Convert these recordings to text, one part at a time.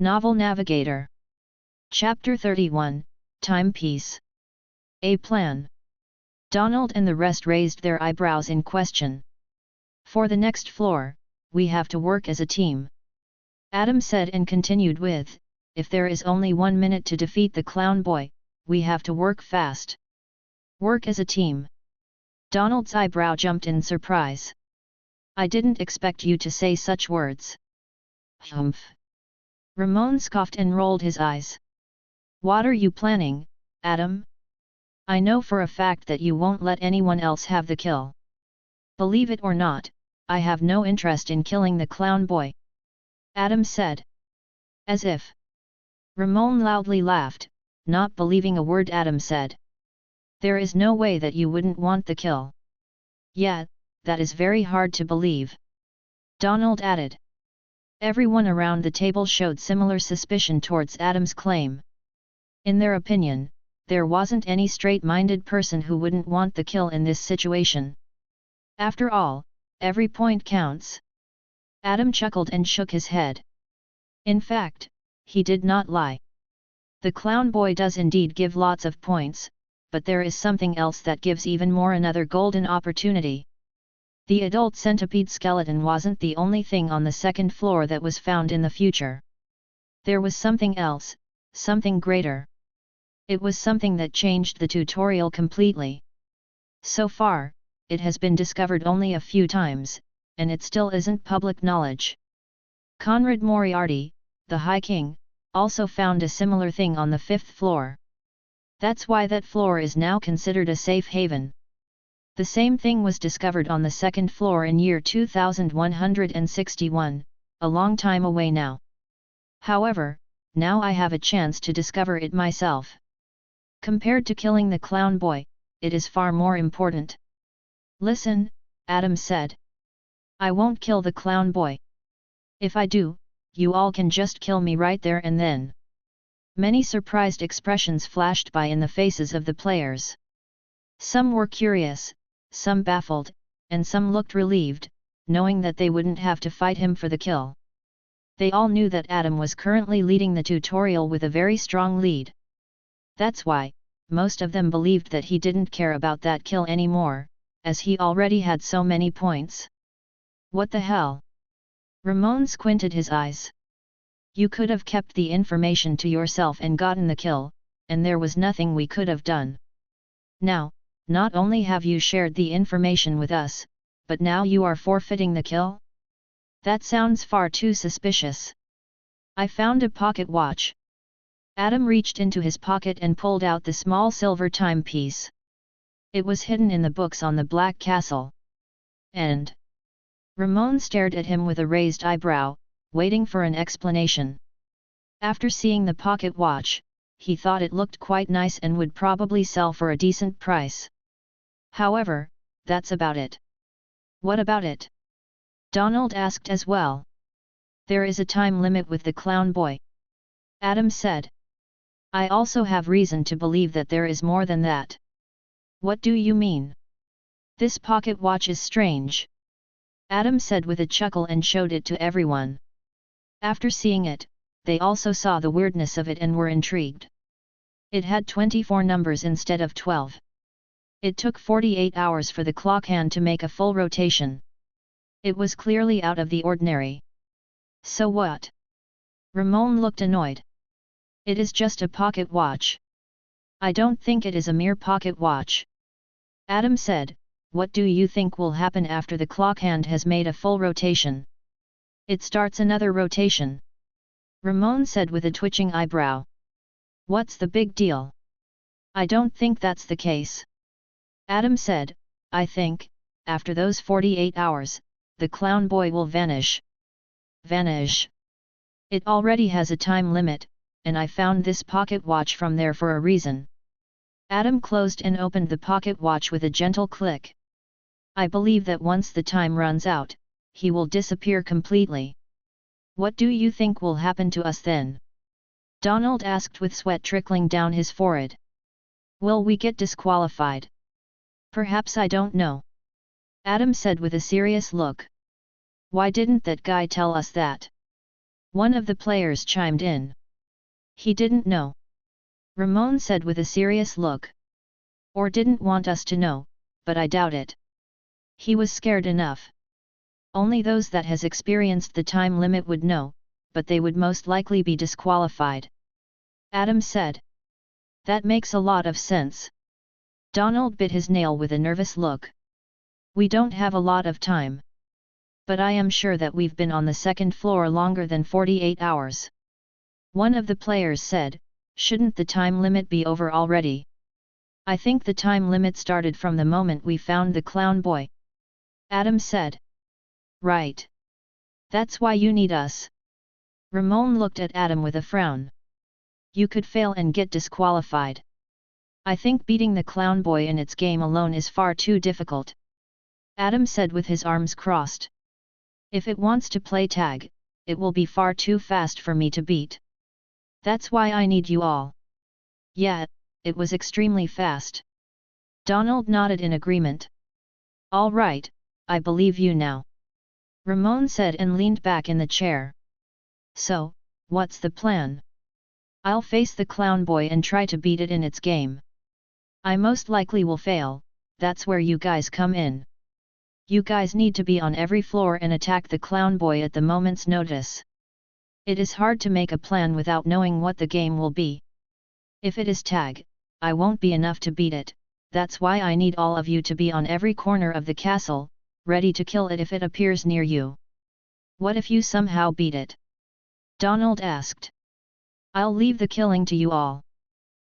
Novel Navigator. Chapter 31, Timepiece. A plan. Donald and the rest raised their eyebrows in question. For the next floor, we have to work as a team. Adam said and continued with, if there is only 1 minute to defeat the clown boy, we have to work fast. Work as a team. Donald's eyebrow jumped in surprise. I didn't expect you to say such words. Humph. Ramon scoffed and rolled his eyes. What are you planning, Adam? I know for a fact that you won't let anyone else have the kill. Believe it or not, I have no interest in killing the clown boy. Adam said. As if. Ramon loudly laughed, not believing a word Adam said. There is no way that you wouldn't want the kill. Yeah, that is very hard to believe. Donald added. Everyone around the table showed similar suspicion towards Adam's claim. In their opinion, there wasn't any straight-minded person who wouldn't want the kill in this situation. After all, every point counts. Adam chuckled and shook his head. In fact, he did not lie. The clown boy does indeed give lots of points, but there is something else that gives even more, another golden opportunity. The adult centipede skeleton wasn't the only thing on the second floor that was found in the future. There was something else, something greater. It was something that changed the tutorial completely. So far, it has been discovered only a few times, and it still isn't public knowledge. Conrad Moriarty, the High King, also found a similar thing on the 5th floor. That's why that floor is now considered a safe haven. The same thing was discovered on the 2nd floor in year 2161, a long time away now. However, now I have a chance to discover it myself. Compared to killing the clown boy, it is far more important. Listen, Adam said. I won't kill the clown boy. If I do, you all can just kill me right there and then. Many surprised expressions flashed by in the faces of the players. Some were curious, some baffled, and some looked relieved, knowing that they wouldn't have to fight him for the kill. They all knew that Adam was currently leading the tutorial with a very strong lead. That's why, most of them believed that he didn't care about that kill anymore, as he already had so many points. What the hell? Ramon squinted his eyes. You could have kept the information to yourself and gotten the kill, and there was nothing we could have done. Now, not only have you shared the information with us, but now you are forfeiting the kill? That sounds far too suspicious. I found a pocket watch. Adam reached into his pocket and pulled out the small silver timepiece. It was hidden in the books on the Black Castle. And? Ramon stared at him with a raised eyebrow, waiting for an explanation. After seeing the pocket watch, he thought it looked quite nice and would probably sell for a decent price. However, that's about it. What about it? Donald asked as well. There is a time limit with the clown boy. Adam said. I also have reason to believe that there is more than that. What do you mean? This pocket watch is strange. Adam said with a chuckle and showed it to everyone. After seeing it, they also saw the weirdness of it and were intrigued. It had 24 numbers instead of 12. It took 48 hours for the clock hand to make a full rotation. It was clearly out of the ordinary. So what? Ramon looked annoyed. It is just a pocket watch. I don't think it is a mere pocket watch. Adam said, what do you think will happen after the clock hand has made a full rotation? It starts another rotation. Ramon said with a twitching eyebrow. What's the big deal? I don't think that's the case. Adam said, I think, after those 48 hours, the clown boy will vanish. Vanish. It already has a time limit, and I found this pocket watch from there for a reason. Adam closed and opened the pocket watch with a gentle click. I believe that once the time runs out, he will disappear completely. What do you think will happen to us then? Donald asked with sweat trickling down his forehead. Will we get disqualified? Perhaps, I don't know. Adam said with a serious look. Why didn't that guy tell us that? One of the players chimed in. He didn't know. Ramon said with a serious look. Or didn't want us to know, but I doubt it. He was scared enough. Only those that has experienced the time limit would know, but they would most likely be disqualified. Adam said. That makes a lot of sense. Donald bit his nail with a nervous look. We don't have a lot of time. But I am sure that we've been on the second floor longer than 48 hours. One of the players said, shouldn't the time limit be over already? I think the time limit started from the moment we found the clown boy. Adam said. Right. That's why you need us. Ramon looked at Adam with a frown. You could fail and get disqualified. I think beating the clown boy in its game alone is far too difficult. Adam said with his arms crossed. If it wants to play tag, it will be far too fast for me to beat. That's why I need you all. Yeah, it was extremely fast. Donald nodded in agreement. All right, I believe you now. Ramon said and leaned back in the chair. So, what's the plan? I'll face the clown boy and try to beat it in its game. I most likely will fail, that's where you guys come in. You guys need to be on every floor and attack the clown boy at the moment's notice. It is hard to make a plan without knowing what the game will be. If it is tag, I won't be enough to beat it, that's why I need all of you to be on every corner of the castle, ready to kill it if it appears near you. What if you somehow beat it? Donald asked. I'll leave the killing to you all.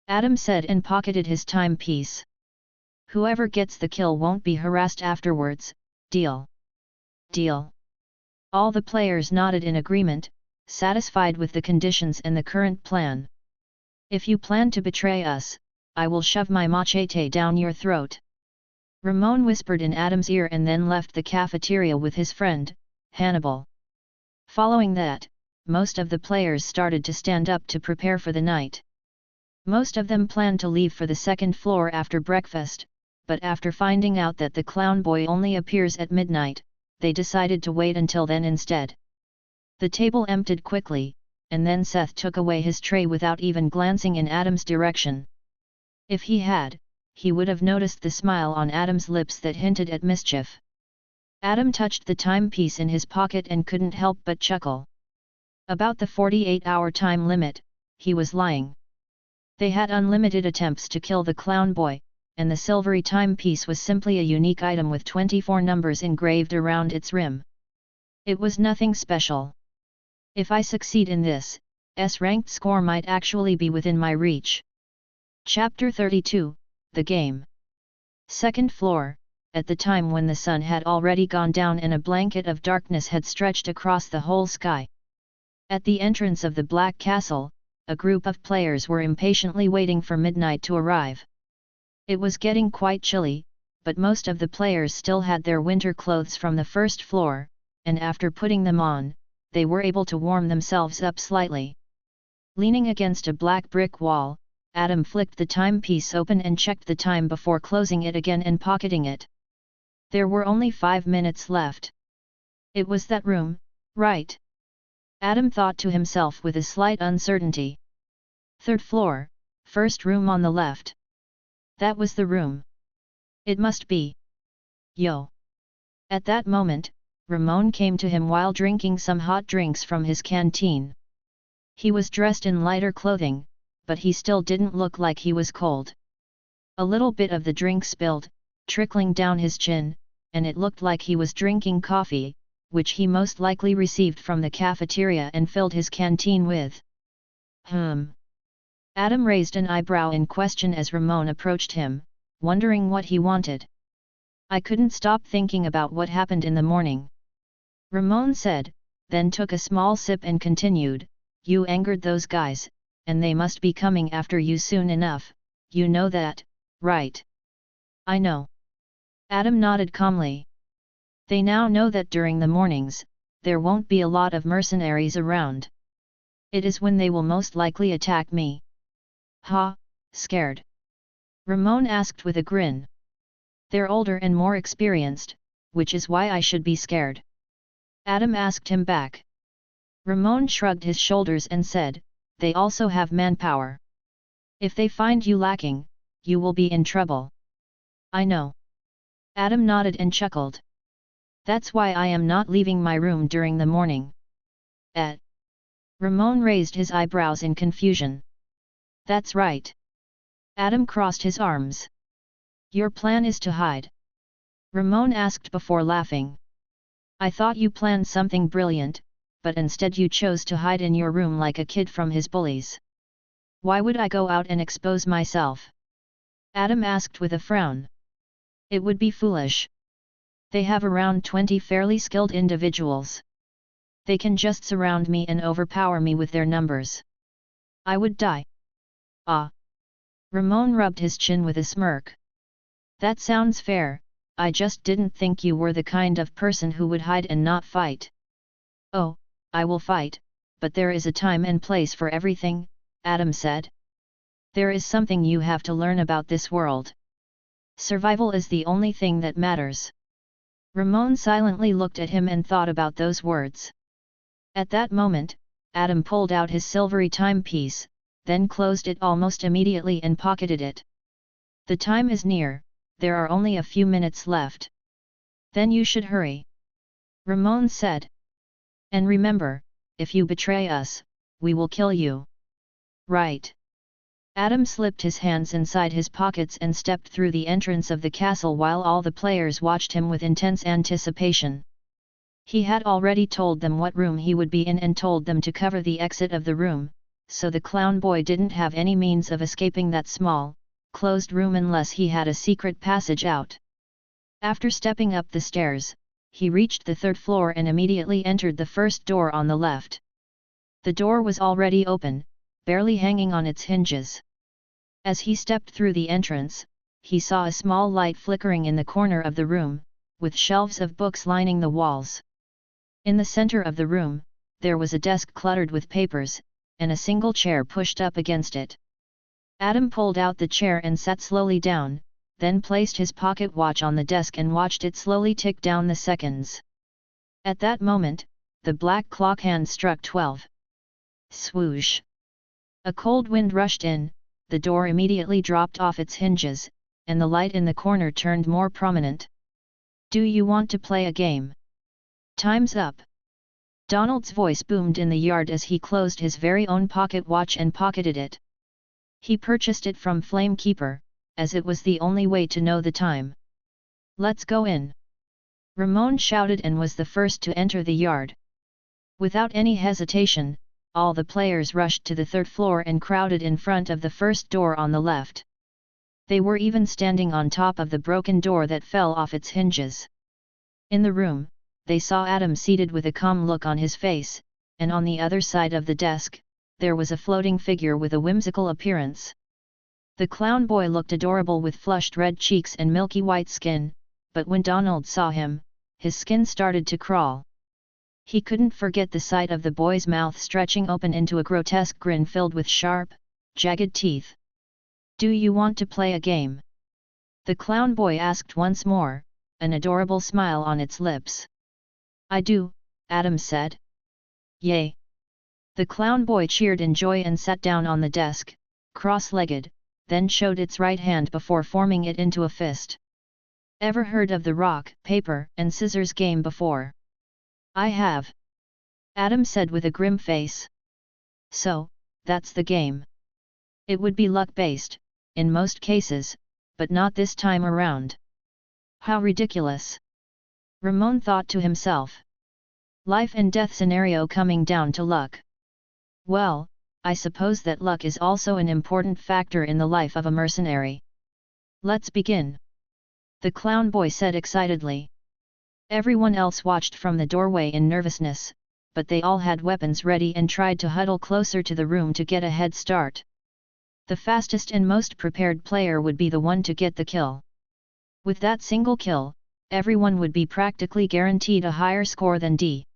Adam said and pocketed his timepiece. Whoever gets the kill won't be harassed afterwards, deal? Deal. All the players nodded in agreement, satisfied with the conditions and the current plan. If you plan to betray us, I will shove my machete down your throat. Ramon whispered in Adam's ear and then left the cafeteria with his friend, Hannibal. Following that, most of the players started to stand up to prepare for the night. Most of them planned to leave for the second floor after breakfast, but after finding out that the clown boy only appears at midnight, they decided to wait until then instead. The table emptied quickly, and then Seth took away his tray without even glancing in Adam's direction. If he had, he would have noticed the smile on Adam's lips that hinted at mischief. Adam touched the timepiece in his pocket and couldn't help but chuckle. About the 48-hour time limit, he was lying. They had unlimited attempts to kill the clown boy, and the silvery timepiece was simply a unique item with 24 numbers engraved around its rim. It was nothing special. If I succeed in this, S-ranked score might actually be within my reach. Chapter 32, The Game. Second floor, at the time when the sun had already gone down and a blanket of darkness had stretched across the whole sky. At the entrance of the Black Castle, a group of players were impatiently waiting for midnight to arrive. It was getting quite chilly, but most of the players still had their winter clothes from the first floor, and after putting them on, they were able to warm themselves up slightly. Leaning against a black brick wall, Adam flicked the timepiece open and checked the time before closing it again and pocketing it. There were only 5 minutes left. It was that room, right? Adam thought to himself with a slight uncertainty. Third floor, first room on the left. That was the room. It must be. Yo! At that moment, Ramon came to him while drinking some hot drinks from his canteen. He was dressed in lighter clothing, but he still didn't look like he was cold. A little bit of the drink spilled, trickling down his chin, and it looked like he was drinking coffee, which he most likely received from the cafeteria and filled his canteen with. Adam raised an eyebrow in question as Ramon approached him, wondering what he wanted. I couldn't stop thinking about what happened in the morning. Ramon said, then took a small sip and continued, you angered those guys, and they must be coming after you soon enough, you know that, right? I know. Adam nodded calmly. They now know that during the mornings, there won't be a lot of mercenaries around. It is when they will most likely attack me. Ha, scared? Ramon asked with a grin. They're older and more experienced, which is why I should be scared. Adam asked him back. Ramon shrugged his shoulders and said, they also have manpower. If they find you lacking, you will be in trouble. I know. Adam nodded and chuckled. That's why I am not leaving my room during the morning. Ramon raised his eyebrows in confusion. That's right. Adam crossed his arms. Your plan is to hide? Ramon asked before laughing. I thought you planned something brilliant, but instead you chose to hide in your room like a kid from his bullies. Why would I go out and expose myself? Adam asked with a frown. It would be foolish. They have around 20 fairly skilled individuals. They can just surround me and overpower me with their numbers. I would die. Ah! Ramon rubbed his chin with a smirk. That sounds fair, I just didn't think you were the kind of person who would hide and not fight. Oh, I will fight, but there is a time and place for everything, Adam said. There is something you have to learn about this world. Survival is the only thing that matters. Ramon silently looked at him and thought about those words. At that moment, Adam pulled out his silvery timepiece, then closed it almost immediately and pocketed it. The time is near, there are only a few minutes left. Then you should hurry. Ramon said. And remember, if you betray us, we will kill you. Right. Adam slipped his hands inside his pockets and stepped through the entrance of the castle while all the players watched him with intense anticipation. He had already told them what room he would be in and told them to cover the exit of the room, so the clown boy didn't have any means of escaping that small, closed room unless he had a secret passage out. After stepping up the stairs, he reached the third floor and immediately entered the first door on the left. The door was already open, barely hanging on its hinges. As he stepped through the entrance, he saw a small light flickering in the corner of the room, with shelves of books lining the walls. In the center of the room, there was a desk cluttered with papers, and a single chair pushed up against it. Adam pulled out the chair and sat slowly down, then placed his pocket watch on the desk and watched it slowly tick down the seconds. At that moment, the black clock hand struck 12. Swoosh! A cold wind rushed in, the door immediately dropped off its hinges, and the light in the corner turned more prominent. Do you want to play a game? Time's up! Donald's voice boomed in the yard as he closed his very own pocket watch and pocketed it. He purchased it from Flamekeeper, as it was the only way to know the time. Let's go in! Ramon shouted and was the first to enter the yard. Without any hesitation, all the players rushed to the third floor and crowded in front of the first door on the left. They were even standing on top of the broken door that fell off its hinges. In the room, they saw Adam seated with a calm look on his face, and on the other side of the desk, there was a floating figure with a whimsical appearance. The clown boy looked adorable with flushed red cheeks and milky white skin, but when Donald saw him, his skin started to crawl. He couldn't forget the sight of the boy's mouth stretching open into a grotesque grin filled with sharp, jagged teeth. Do you want to play a game? The clown boy asked once more, an adorable smile on its lips. I do, Adam said. Yay! The clown boy cheered in joy and sat down on the desk, cross-legged, then showed its right hand before forming it into a fist. Ever heard of the rock, paper, and scissors game before? I have. Adam said with a grim face. So, that's the game. It would be luck-based, in most cases, but not this time around. How ridiculous! Ramon thought to himself. Life and death scenario coming down to luck. Well, I suppose that luck is also an important factor in the life of a mercenary. Let's begin. The clown boy said excitedly. Everyone else watched from the doorway in nervousness, but they all had weapons ready and tried to huddle closer to the room to get a head start. The fastest and most prepared player would be the one to get the kill. With that single kill, everyone would be practically guaranteed a higher score than D.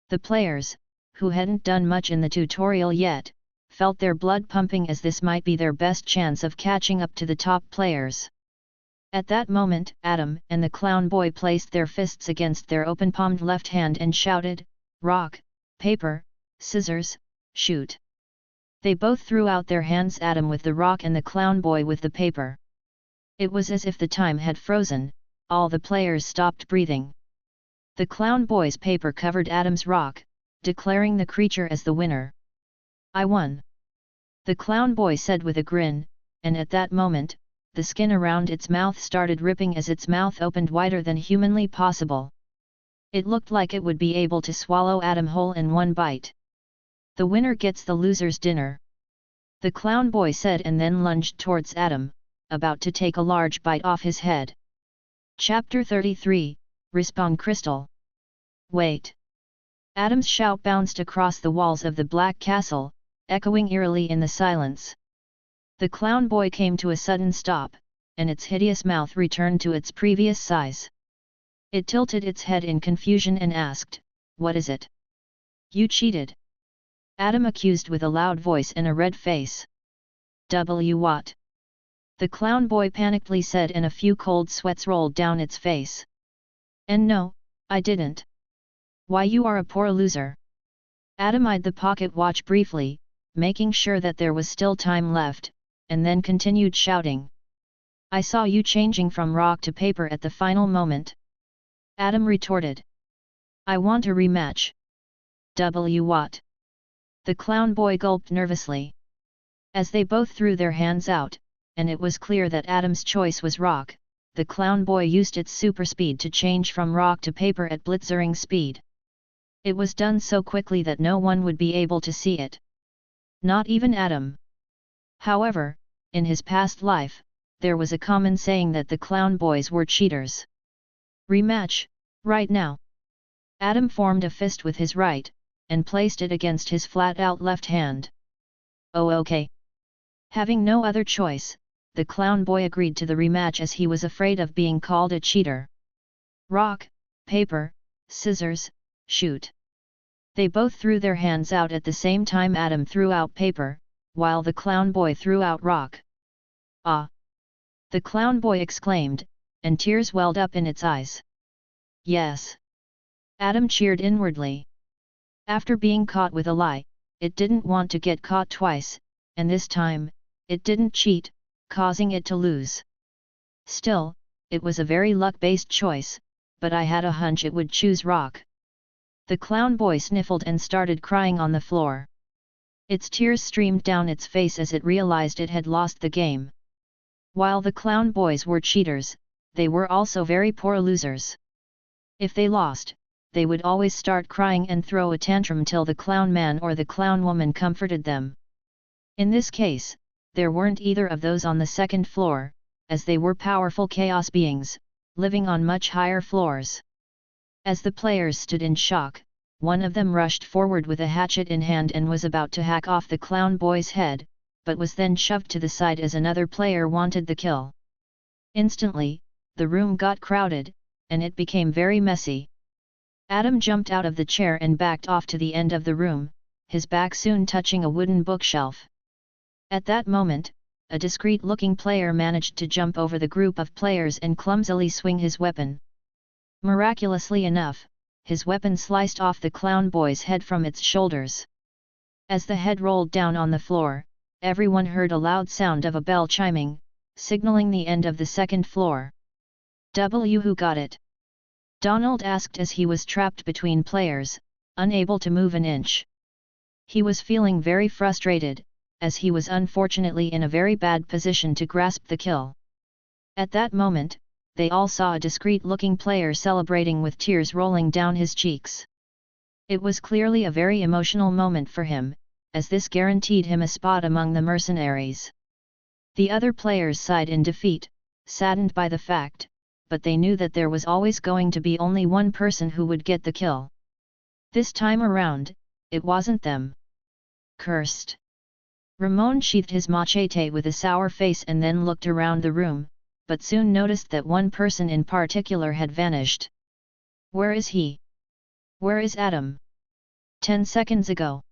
The players, who hadn't done much in the tutorial yet, felt their blood pumping as this might be their best chance of catching up to the top players. At that moment, Adam and the clown boy placed their fists against their open-palmed left hand and shouted, "Rock, paper, scissors, shoot. They both threw out their hands, Adam with the rock and the clown boy with the paper. It was as if the time had frozen, all the players stopped breathing. The clown boy's paper covered Adam's rock, declaring the creature as the winner. "I won," the clown boy said with a grin, and at that moment, the skin around its mouth started ripping as its mouth opened wider than humanly possible. It looked like it would be able to swallow Adam whole in one bite. "The winner gets the loser's dinner," the clown boy said, and then lunged towards Adam, about to take a large bite off his head. Chapter 33, Respawn Crystal. "Wait!" Adam's shout bounced across the walls of the Black Castle, echoing eerily in the silence. The clown boy came to a sudden stop, and its hideous mouth returned to its previous size. It tilted its head in confusion and asked, "What is it?" "You cheated," Adam accused with a loud voice and a red face. What?" the clown boy panickedly said, and a few cold sweats rolled down its face. "And no, I didn't." "Why, you are a poor loser." Adam eyed the pocket watch briefly, making sure that there was still time left, and then continued shouting. "I saw you changing from rock to paper at the final moment," Adam retorted. "I want a rematch." What?" the clown boy gulped nervously. As they both threw their hands out, and it was clear that Adam's choice was rock, the clown boy used its super speed to change from rock to paper at blitzering speed. It was done so quickly that no one would be able to see it. Not even Adam. However, in his past life, there was a common saying that the clown boys were cheaters. "Rematch, right now." Adam formed a fist with his right, and placed it against his flat-out left hand. "Oh, okay." Having no other choice, the clown boy agreed to the rematch as he was afraid of being called a cheater. Rock, paper, scissors, shoot. They both threw their hands out at the same time. Adam threw out paper, while the clown boy threw out rock. "Ah!" the clown boy exclaimed, and tears welled up in its eyes. "Yes!" Adam cheered inwardly. After being caught with a lie, it didn't want to get caught twice, and this time, it didn't cheat, causing it to lose. Still, it was a very luck-based choice, but I had a hunch it would choose rock. The clown boy sniffled and started crying on the floor. Its tears streamed down its face as it realized it had lost the game. While the clown boys were cheaters, they were also very poor losers. If they lost, they would always start crying and throw a tantrum till the clown man or the clown woman comforted them. In this case, there weren't either of those on the second floor, as they were powerful chaos beings, living on much higher floors. As the players stood in shock, one of them rushed forward with a hatchet in hand and was about to hack off the clown boy's head, but was then shoved to the side as another player wanted the kill. Instantly, the room got crowded, and it became very messy. Adam jumped out of the chair and backed off to the end of the room, his back soon touching a wooden bookshelf. At that moment, a discreet-looking player managed to jump over the group of players and clumsily swing his weapon. Miraculously enough, his weapon sliced off the clown boy's head from its shoulders. As the head rolled down on the floor, everyone heard a loud sound of a bell chiming, signaling the end of the second floor. Who got it?" Donald asked as he was trapped between players, unable to move an inch. He was feeling very frustrated, as he was unfortunately in a very bad position to grasp the kill. At that moment, they all saw a discreet-looking player celebrating with tears rolling down his cheeks. It was clearly a very emotional moment for him, as this guaranteed him a spot among the mercenaries. The other players sighed in defeat, saddened by the fact, but they knew that there was always going to be only one person who would get the kill. This time around, it wasn't them. Cursed! Ramon sheathed his machete with a sour face and then looked around the room, but soon noticed that one person in particular had vanished. Where is he? Where is Adam? 10 seconds ago.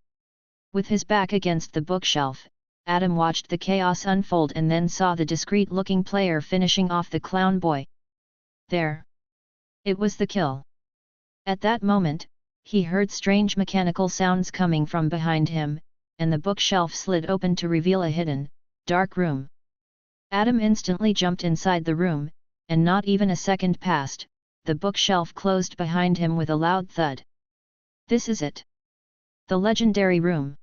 With his back against the bookshelf, Adam watched the chaos unfold and then saw the discreet-looking player finishing off the clown boy. There! It was the kill. At that moment, He heard strange mechanical sounds coming from behind him, and the bookshelf slid open to reveal a hidden, dark room. Adam instantly jumped inside the room, and not even a second passed, the bookshelf closed behind him with a loud thud. This is it. The legendary room.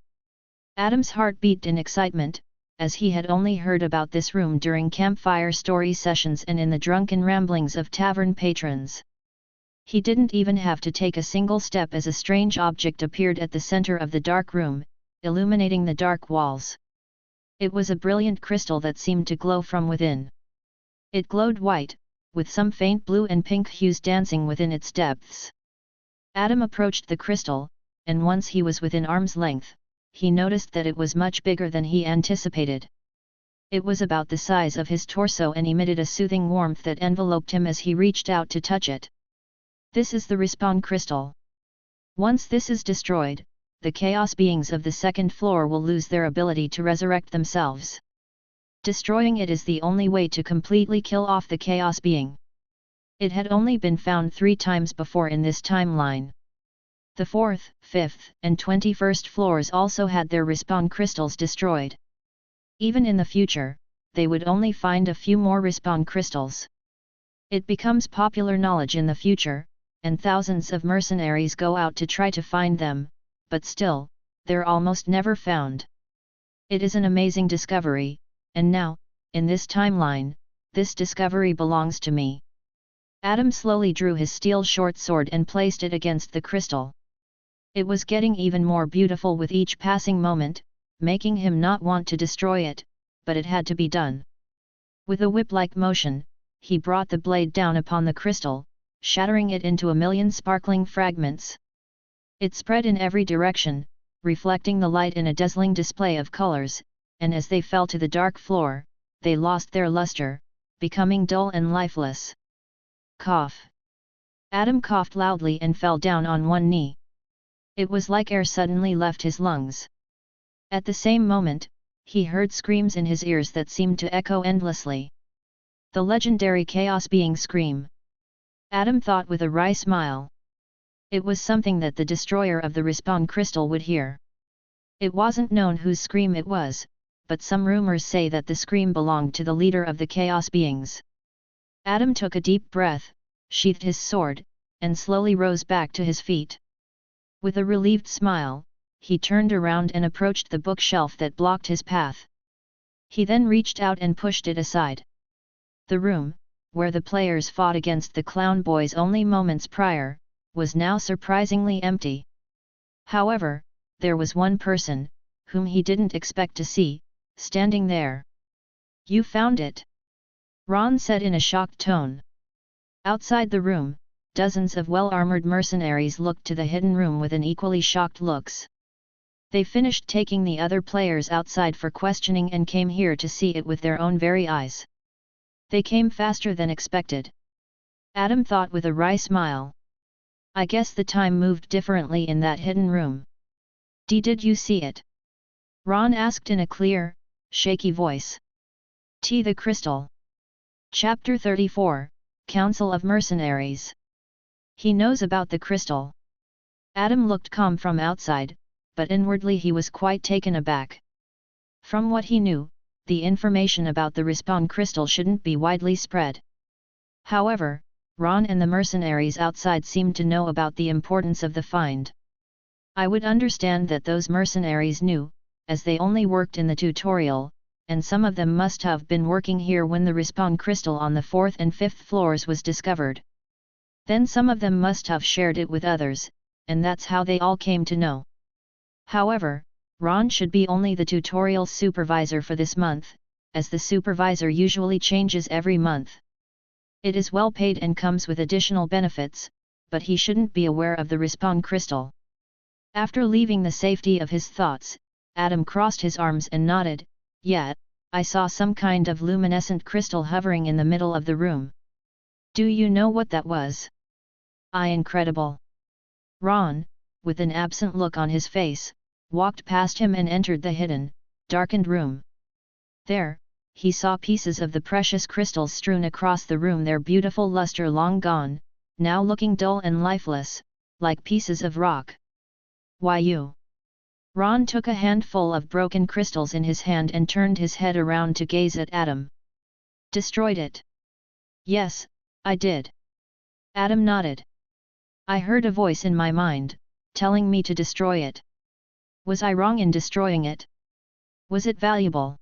Adam's heart beat in excitement, as he had only heard about this room during campfire story sessions and in the drunken ramblings of tavern patrons. He didn't even have to take a single step as a strange object appeared at the center of the dark room, illuminating the dark walls. It was a brilliant crystal that seemed to glow from within. It glowed white, with some faint blue and pink hues dancing within its depths. Adam approached the crystal, and once he was within arm's length, he noticed that it was much bigger than he anticipated. It was about the size of his torso and emitted a soothing warmth that enveloped him as he reached out to touch it. This is the respawn crystal. Once this is destroyed, the chaos beings of the second floor will lose their ability to resurrect themselves. Destroying it is the only way to completely kill off the chaos being. It had only been found 3 times before in this timeline. The 4th, 5th, and 21st floors also had their respawn crystals destroyed. Even in the future, they would only find a few more respawn crystals. It becomes popular knowledge in the future, and thousands of mercenaries go out to try to find them, but still, they're almost never found. It is an amazing discovery, and now, in this timeline, this discovery belongs to me. Adam slowly drew his steel short sword and placed it against the crystal. It was getting even more beautiful with each passing moment, making him not want to destroy it, but it had to be done. With a whip-like motion, he brought the blade down upon the crystal, shattering it into a million sparkling fragments. It spread in every direction, reflecting the light in a dazzling display of colors, and as they fell to the dark floor, they lost their luster, becoming dull and lifeless. Cough. Adam coughed loudly and fell down on one knee. It was like air suddenly left his lungs. At the same moment, he heard screams in his ears that seemed to echo endlessly. The legendary chaos being scream. Adam thought with a wry smile. It was something that the destroyer of the respawn crystal would hear. It wasn't known whose scream it was, but some rumors say that the scream belonged to the leader of the chaos beings. Adam took a deep breath, sheathed his sword, and slowly rose back to his feet. With a relieved smile, he turned around and approached the bookshelf that blocked his path. He then reached out and pushed it aside. The room, where the players fought against the clown boys only moments prior, was now surprisingly empty. However, there was one person, whom he didn't expect to see, standing there. "You found it," Ron said in a shocked tone. Outside the room, dozens of well-armored mercenaries looked to the hidden room with an equally shocked looks. They finished taking the other players outside for questioning and came here to see it with their own very eyes. They came faster than expected. Adam thought with a wry smile. I guess the time moved differently in that hidden room. Did you see it? Ron asked in a clear, shaky voice. The Crystal. Chapter 34, Council of Mercenaries. He knows about the crystal. Adam looked calm from outside, but inwardly he was quite taken aback. From what he knew, the information about the respawn crystal shouldn't be widely spread. However, Ron and the mercenaries outside seemed to know about the importance of the find. I would understand that those mercenaries knew, as they only worked in the tutorial, and some of them must have been working here when the respawn crystal on the 4th and 5th floors was discovered. Then some of them must have shared it with others, and that's how they all came to know. However, Ron should be only the tutorial supervisor for this month, as the supervisor usually changes every month. It is well paid and comes with additional benefits, but he shouldn't be aware of the respawn crystal. After leaving the safety of his thoughts, Adam crossed his arms and nodded. Yeah, I saw some kind of luminescent crystal hovering in the middle of the room. Do you know what that was? Incredible. Ron, with an absent look on his face, walked past him and entered the hidden, darkened room. There, he saw pieces of the precious crystals strewn across the room, their beautiful luster long gone, now looking dull and lifeless, like pieces of rock. Why you? Ron took a handful of broken crystals in his hand and turned his head around to gaze at Adam. Destroyed it? Yes, I did. Adam nodded. I heard a voice in my mind, telling me to destroy it. Was I wrong in destroying it? Was it valuable?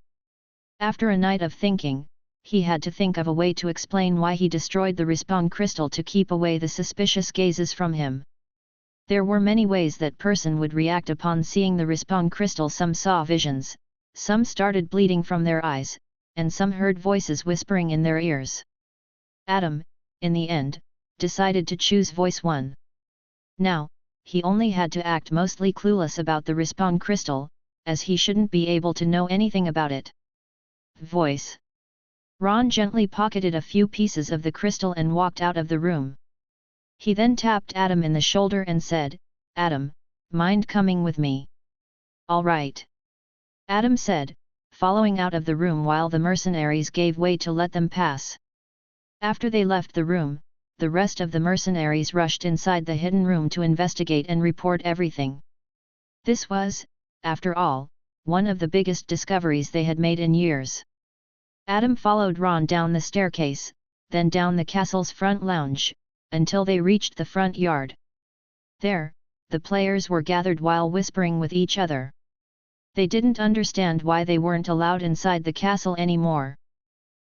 After a night of thinking, he had to think of a way to explain why he destroyed the respawn crystal to keep away the suspicious gazes from him. There were many ways that person would react upon seeing the respawn crystal. Some saw visions, some started bleeding from their eyes, and some heard voices whispering in their ears. Adam, in the end, decided to choose voice 1. Now, he only had to act mostly clueless about the respawn crystal, as he shouldn't be able to know anything about it. Voice. Ron gently pocketed a few pieces of the crystal and walked out of the room. He then tapped Adam in the shoulder and said, Adam, mind coming with me? All right. Adam said, following out of the room while the mercenaries gave way to let them pass. After they left the room, the rest of the mercenaries rushed inside the hidden room to investigate and report everything. This was, after all, one of the biggest discoveries they had made in years. Adam followed Ron down the staircase, then down the castle's front lounge, until they reached the front yard. There, the players were gathered while whispering with each other. They didn't understand why they weren't allowed inside the castle anymore.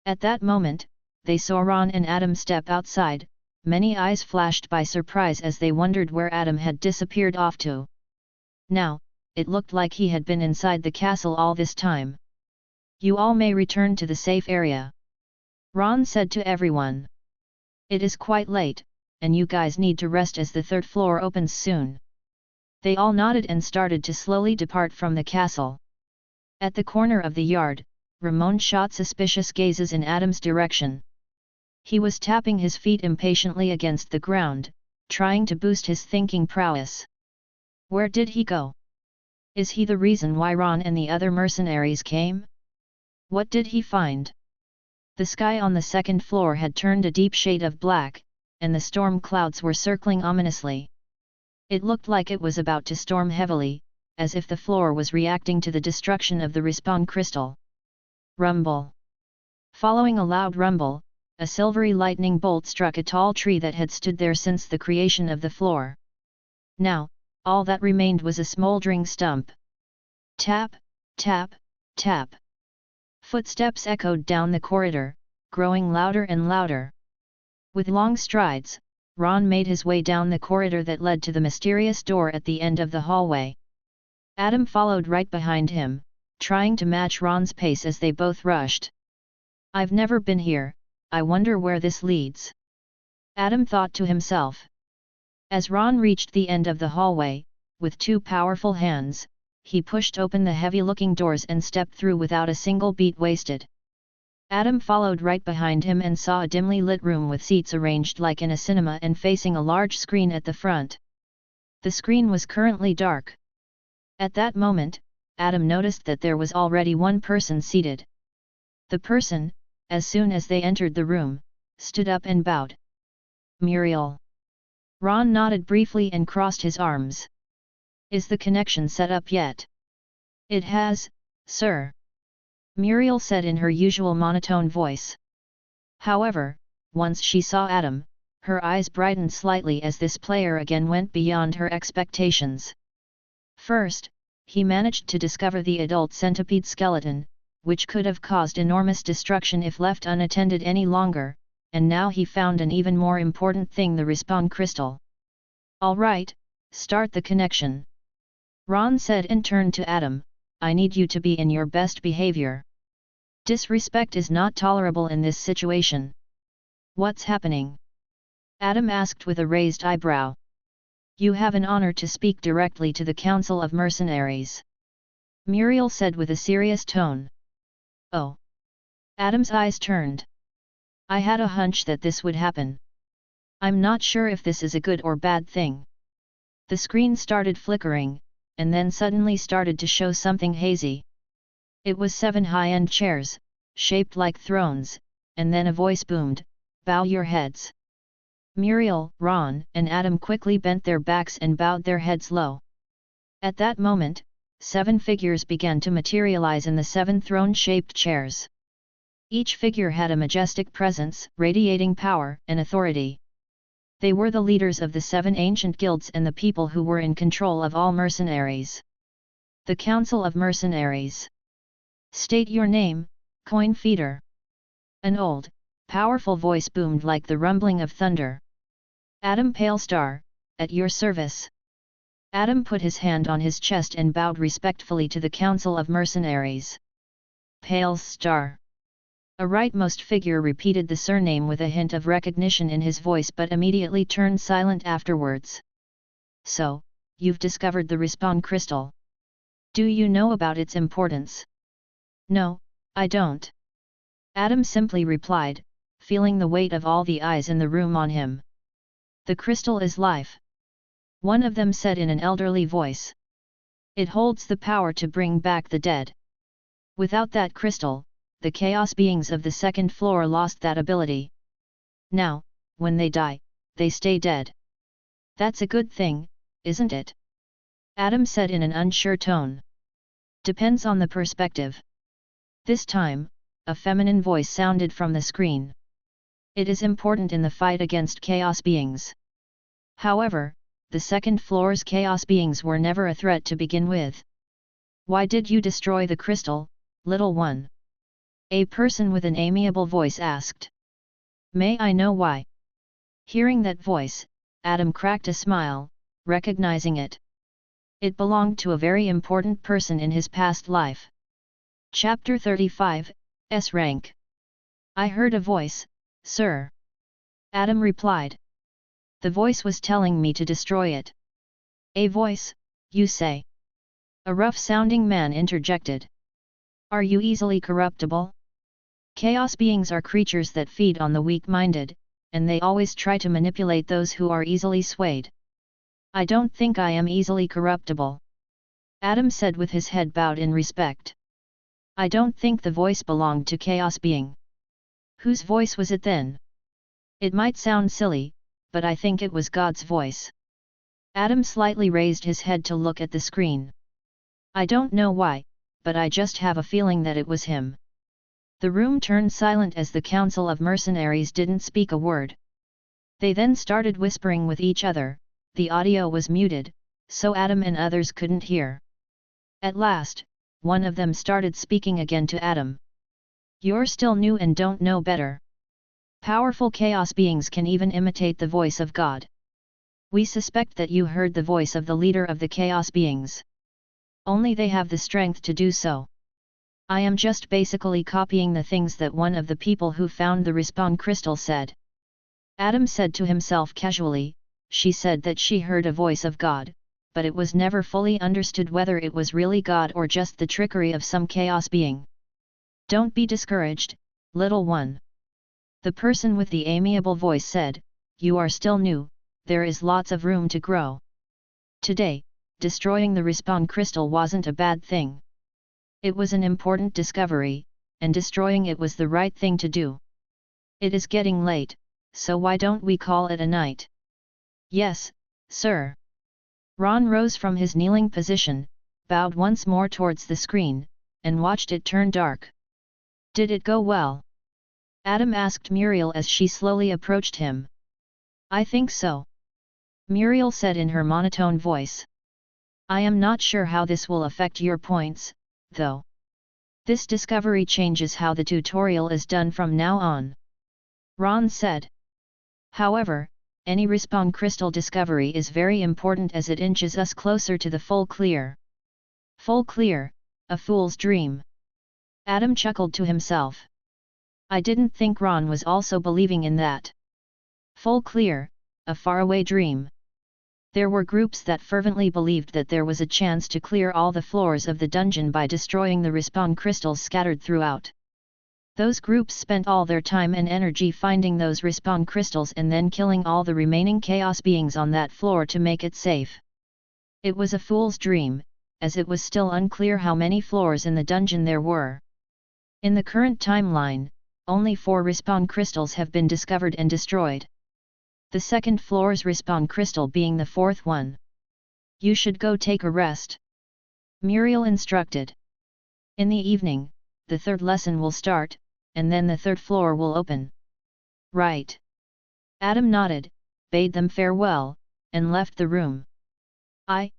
At that moment, they saw Ron and Adam step outside. Many eyes flashed by surprise as they wondered where Adam had disappeared off to. Now, it looked like he had been inside the castle all this time. You all may return to the safe area. Ron said to everyone. It is quite late, and you guys need to rest as the third floor opens soon. They all nodded and started to slowly depart from the castle. At the corner of the yard, Ramon shot suspicious gazes in Adam's direction. He was tapping his feet impatiently against the ground, trying to boost his thinking prowess. Where did he go? Is he the reason why Ron and the other mercenaries came? What did he find? The sky on the second floor had turned a deep shade of black, and the storm clouds were circling ominously. It looked like it was about to storm heavily, as if the floor was reacting to the destruction of the respawn crystal. Rumble. Following a loud rumble, a silvery lightning bolt struck a tall tree that had stood there since the creation of the floor. Now, all that remained was a smoldering stump. Tap, tap, tap. Footsteps echoed down the corridor, growing louder and louder. With long strides, Ron made his way down the corridor that led to the mysterious door at the end of the hallway. Adam followed right behind him, trying to match Ron's pace as they both rushed. I've never been here, I wonder where this leads. Adam thought to himself. As Ron reached the end of the hallway, with two powerful hands, he pushed open the heavy-looking doors and stepped through without a single beat wasted. Adam followed right behind him and saw a dimly lit room with seats arranged like in a cinema and facing a large screen at the front. The screen was currently dark. At that moment, Adam noticed that there was already one person seated. The person, as soon as they entered the room, stood up and bowed. Muriel. Ron nodded briefly and crossed his arms. Is the connection set up yet? It has, sir. Muriel said in her usual monotone voice. However, once she saw Adam, her eyes brightened slightly as this player again went beyond her expectations. First, he managed to discover the adult centipede skeleton, which could have caused enormous destruction if left unattended any longer, and now he found an even more important thing: the respawn crystal. All right, start the connection. Ron said and turned to Adam. I need you to be in your best behavior. Disrespect is not tolerable in this situation. What's happening? Adam asked with a raised eyebrow. You have an honor to speak directly to the Council of Mercenaries. Muriel said with a serious tone. Oh. Adam's eyes turned. I had a hunch that this would happen. I'm not sure if this is a good or bad thing. The screen started flickering, and then suddenly started to show something hazy. It was 7 high-end chairs, shaped like thrones, and then a voice boomed, bow your heads. Muriel, Ron, and Adam quickly bent their backs and bowed their heads low. At that moment, 7 figures began to materialize in the 7 throne-shaped chairs. Each figure had a majestic presence, radiating power and authority. They were the leaders of the 7 ancient guilds and the people who were in control of all mercenaries. The Council of Mercenaries. State your name, coin feeder. An old, powerful voice boomed like the rumbling of thunder. Adam Palestar, at your service. Adam put his hand on his chest and bowed respectfully to the Council of Mercenaries. Palestar. A rightmost figure repeated the surname with a hint of recognition in his voice but immediately turned silent afterwards. So, you've discovered the respawn crystal. Do you know about its importance? No, I don't. Adam simply replied, feeling the weight of all the eyes in the room on him. The crystal is life. One of them said in an elderly voice. It holds the power to bring back the dead. Without that crystal, the chaos beings of the 2nd floor lost that ability. Now, when they die, they stay dead. That's a good thing, isn't it? Adam said in an unsure tone. Depends on the perspective. This time, a feminine voice sounded from the screen. It is important in the fight against chaos beings. However, the 2nd floor's chaos beings were never a threat to begin with. Why did you destroy the crystal, little one? A person with an amiable voice asked. May I know why? Hearing that voice, Adam cracked a smile, recognizing it. It belonged to a very important person in his past life. Chapter 35, S rank. I heard a voice, sir. Adam replied. The voice was telling me to destroy it. A voice, you say? A rough-sounding man interjected. Are you easily corruptible? Chaos beings are creatures that feed on the weak-minded, and they always try to manipulate those who are easily swayed. I don't think I am easily corruptible. Adam said with his head bowed in respect. I don't think the voice belonged to chaos being. Whose voice was it then? It might sound silly, but I think it was God's voice. Adam slightly raised his head to look at the screen. I don't know why, but I just have a feeling that it was him. The room turned silent as the Council of Mercenaries didn't speak a word. They then started whispering with each other. The audio was muted, so Adam and others couldn't hear. At last, one of them started speaking again to Adam. You're still new and don't know better. Powerful chaos beings can even imitate the voice of God. We suspect that you heard the voice of the leader of the chaos beings. Only they have the strength to do so. I am just basically copying the things that one of the people who found the respawn crystal said. Adam said to himself casually, she said that she heard a voice of God, but it was never fully understood whether it was really God or just the trickery of some chaos being. Don't be discouraged, little one. The person with the amiable voice said, you are still new, there is lots of room to grow. Today, destroying the respawn crystal wasn't a bad thing. It was an important discovery, and destroying it was the right thing to do. It is getting late, so why don't we call it a night? Yes, sir. Ron rose from his kneeling position, bowed once more towards the screen, and watched it turn dark. Did it go well? Adam asked Muriel as she slowly approached him. I think so. Muriel said in her monotone voice. I am not sure how this will affect your points, though. This discovery changes how the tutorial is done from now on. Ron said. However, any respawn crystal discovery is very important as it inches us closer to the full clear. Full clear, a fool's dream. Adam chuckled to himself. I didn't think Ron was also believing in that. Full clear, a faraway dream. There were groups that fervently believed that there was a chance to clear all the floors of the dungeon by destroying the respawn crystals scattered throughout. Those groups spent all their time and energy finding those respawn crystals and then killing all the remaining chaos beings on that floor to make it safe. It was a fool's dream, as it was still unclear how many floors in the dungeon there were. In the current timeline, only 4 respawn crystals have been discovered and destroyed. The second floor's respawn crystal being the fourth one. You should go take a rest. Muriel instructed. In the evening, the third lesson will start, and then the third floor will open. Right. Adam nodded, bade them farewell, and left the room. I.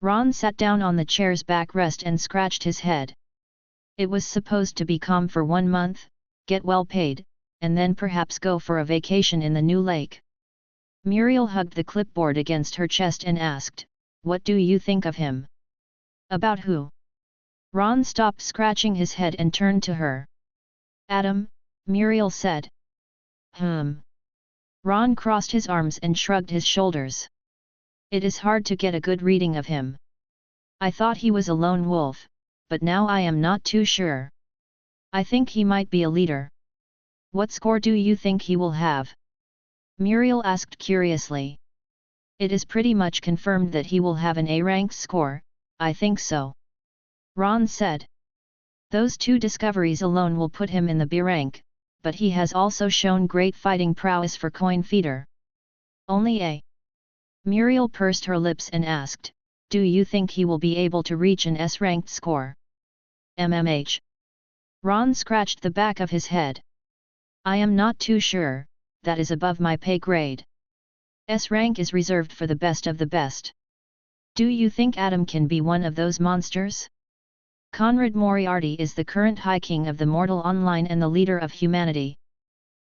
Ron sat down on the chair's backrest and scratched his head. It was supposed to be calm for 1 month, get well paid, and then perhaps go for a vacation in the new lake. Muriel hugged the clipboard against her chest and asked, "What do you think of him?" "About who?" Ron stopped scratching his head and turned to her. "Adam," Muriel said. Ron crossed his arms and shrugged his shoulders. "It is hard to get a good reading of him. I thought he was a lone wolf, but now I am not too sure. I think he might be a leader." "What score do you think he will have?" Muriel asked curiously. "It is pretty much confirmed that he will have an A-rank score, I think so," Ron said. "Those 2 discoveries alone will put him in the B rank, but he has also shown great fighting prowess for coin feeder." "Only A?" Muriel pursed her lips and asked, "Do you think he will be able to reach an S-ranked score?" "MMH." Ron scratched the back of his head. "I am not too sure, that is above my pay grade. S rank is reserved for the best of the best. Do you think Adam can be one of those monsters?" Conrad Moriarty is the current High King of the Mortal Online and the leader of humanity.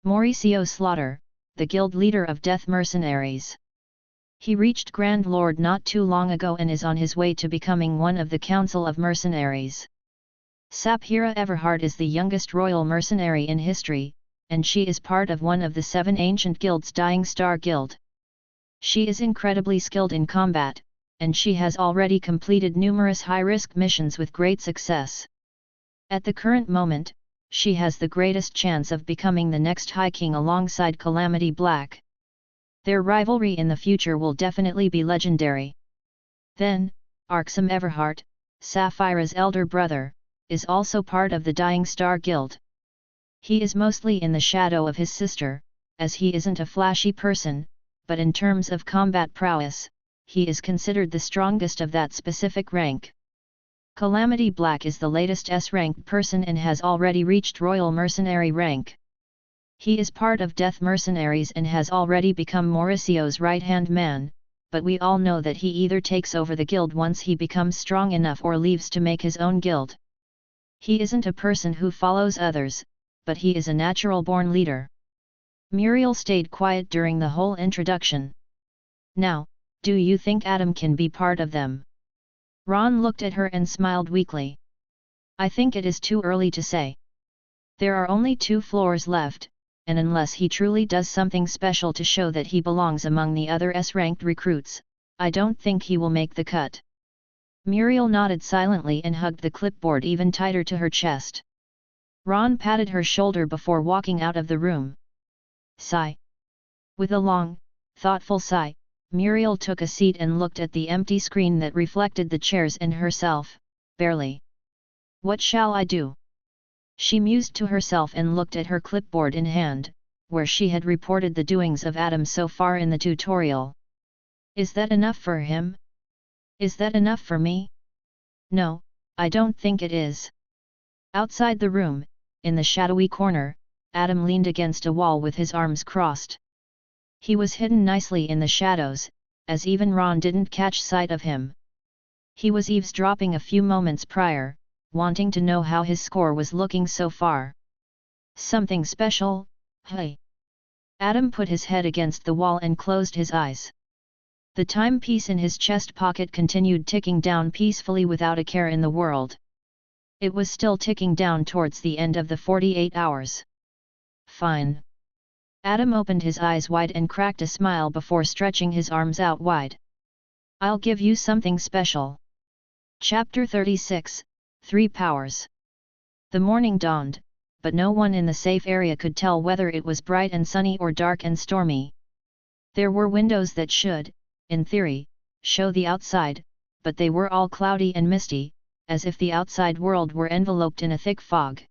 Mauricio Slaughter, the guild leader of Death Mercenaries. He reached Grand Lord not too long ago and is on his way to becoming one of the Council of Mercenaries. Sapphira Everhard is the youngest royal mercenary in history, and she is part of one of the 7 ancient guilds, Dying Star Guild. She is incredibly skilled in combat, and she has already completed numerous high-risk missions with great success. At the current moment, she has the greatest chance of becoming the next High King alongside Calamity Black. Their rivalry in the future will definitely be legendary. Then, Arxam Everhart, Sapphira's elder brother, is also part of the Dying Star Guild. He is mostly in the shadow of his sister, as he isn't a flashy person, but in terms of combat prowess, he is considered the strongest of that specific rank. Calamity Black is the latest S-ranked person and has already reached Royal Mercenary rank. He is part of Death Mercenaries and has already become Mauricio's right-hand man, but we all know that he either takes over the guild once he becomes strong enough or leaves to make his own guild. He isn't a person who follows others, but he is a natural-born leader. Muriel stayed quiet during the whole introduction. "Now, do you think Adam can be part of them?" Ron looked at her and smiled weakly. "I think it is too early to say. There are only 2 floors left, and unless he truly does something special to show that he belongs among the other S-ranked recruits, I don't think he will make the cut." Muriel nodded silently and hugged the clipboard even tighter to her chest. Ron patted her shoulder before walking out of the room. Sigh. With a long, thoughtful sigh, Muriel took a seat and looked at the empty screen that reflected the chairs and herself, barely. "What shall I do?" She mused to herself and looked at her clipboard in hand, where she had reported the doings of Adam so far in the tutorial. "Is that enough for him? Is that enough for me? No, I don't think it is." Outside the room, in the shadowy corner, Adam leaned against a wall with his arms crossed. He was hidden nicely in the shadows, as even Ron didn't catch sight of him. He was eavesdropping a few moments prior, wanting to know how his score was looking so far. "Something special, hey?" Adam put his head against the wall and closed his eyes. The timepiece in his chest pocket continued ticking down peacefully without a care in the world. It was still ticking down towards the end of the 48 hours. "Fine." Adam opened his eyes wide and cracked a smile before stretching his arms out wide. "I'll give you something special." Chapter 36, 3 Powers. The morning dawned, but no one in the safe area could tell whether it was bright and sunny or dark and stormy. There were windows that should, in theory, show the outside, but they were all cloudy and misty, as if the outside world were enveloped in a thick fog.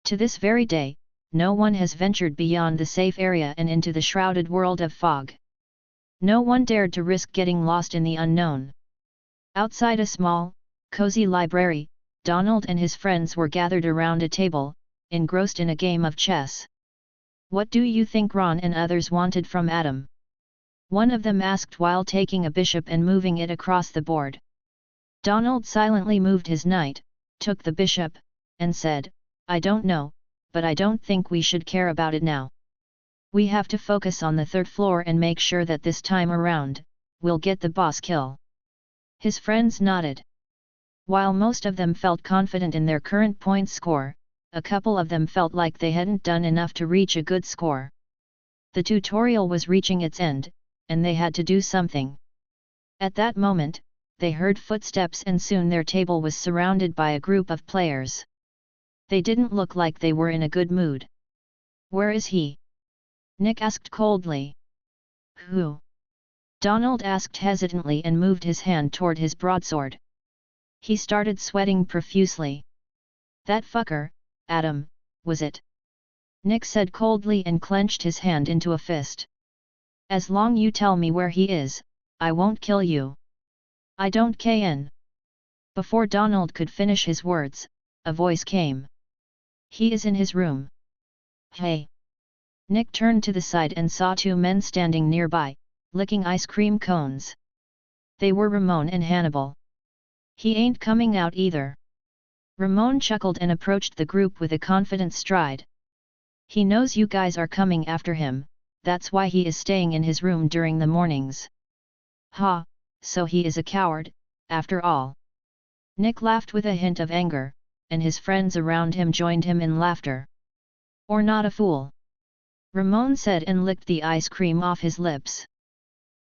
To this very day, no one has ventured beyond the safe area and into the shrouded world of fog. No one dared to risk getting lost in the unknown. Outside a small, cozy library, Donald and his friends were gathered around a table, engrossed in a game of chess. "What do you think Ron and others wanted from Adam?" one of them asked while taking a bishop and moving it across the board. Donald silently moved his knight, took the bishop, and said, "I don't know, but I don't think we should care about it now. We have to focus on the third floor and make sure that this time around, we'll get the boss kill." His friends nodded. While most of them felt confident in their current points score, a couple of them felt like they hadn't done enough to reach a good score. The tutorial was reaching its end, and they had to do something. At that moment, they heard footsteps and soon their table was surrounded by a group of players. They didn't look like they were in a good mood. "Where is he?" Nick asked coldly. "Who?" Donald asked hesitantly and moved his hand toward his broadsword. He started sweating profusely. "That fucker, Adam, was it?" Nick said coldly and clenched his hand into a fist. "As long you tell me where he is, I won't kill you." "I don't kn." Before Donald could finish his words, a voice came. "He is in his room." "Hey!" Nick turned to the side and saw two men standing nearby, licking ice cream cones. They were Ramon and Hannibal. "He ain't coming out either." Ramon chuckled and approached the group with a confident stride. "He knows you guys are coming after him, that's why he is staying in his room during the mornings." "Ha, so he is a coward, after all." Nick laughed with a hint of anger, and his friends around him joined him in laughter. "Or not a fool," Ramon said and licked the ice cream off his lips.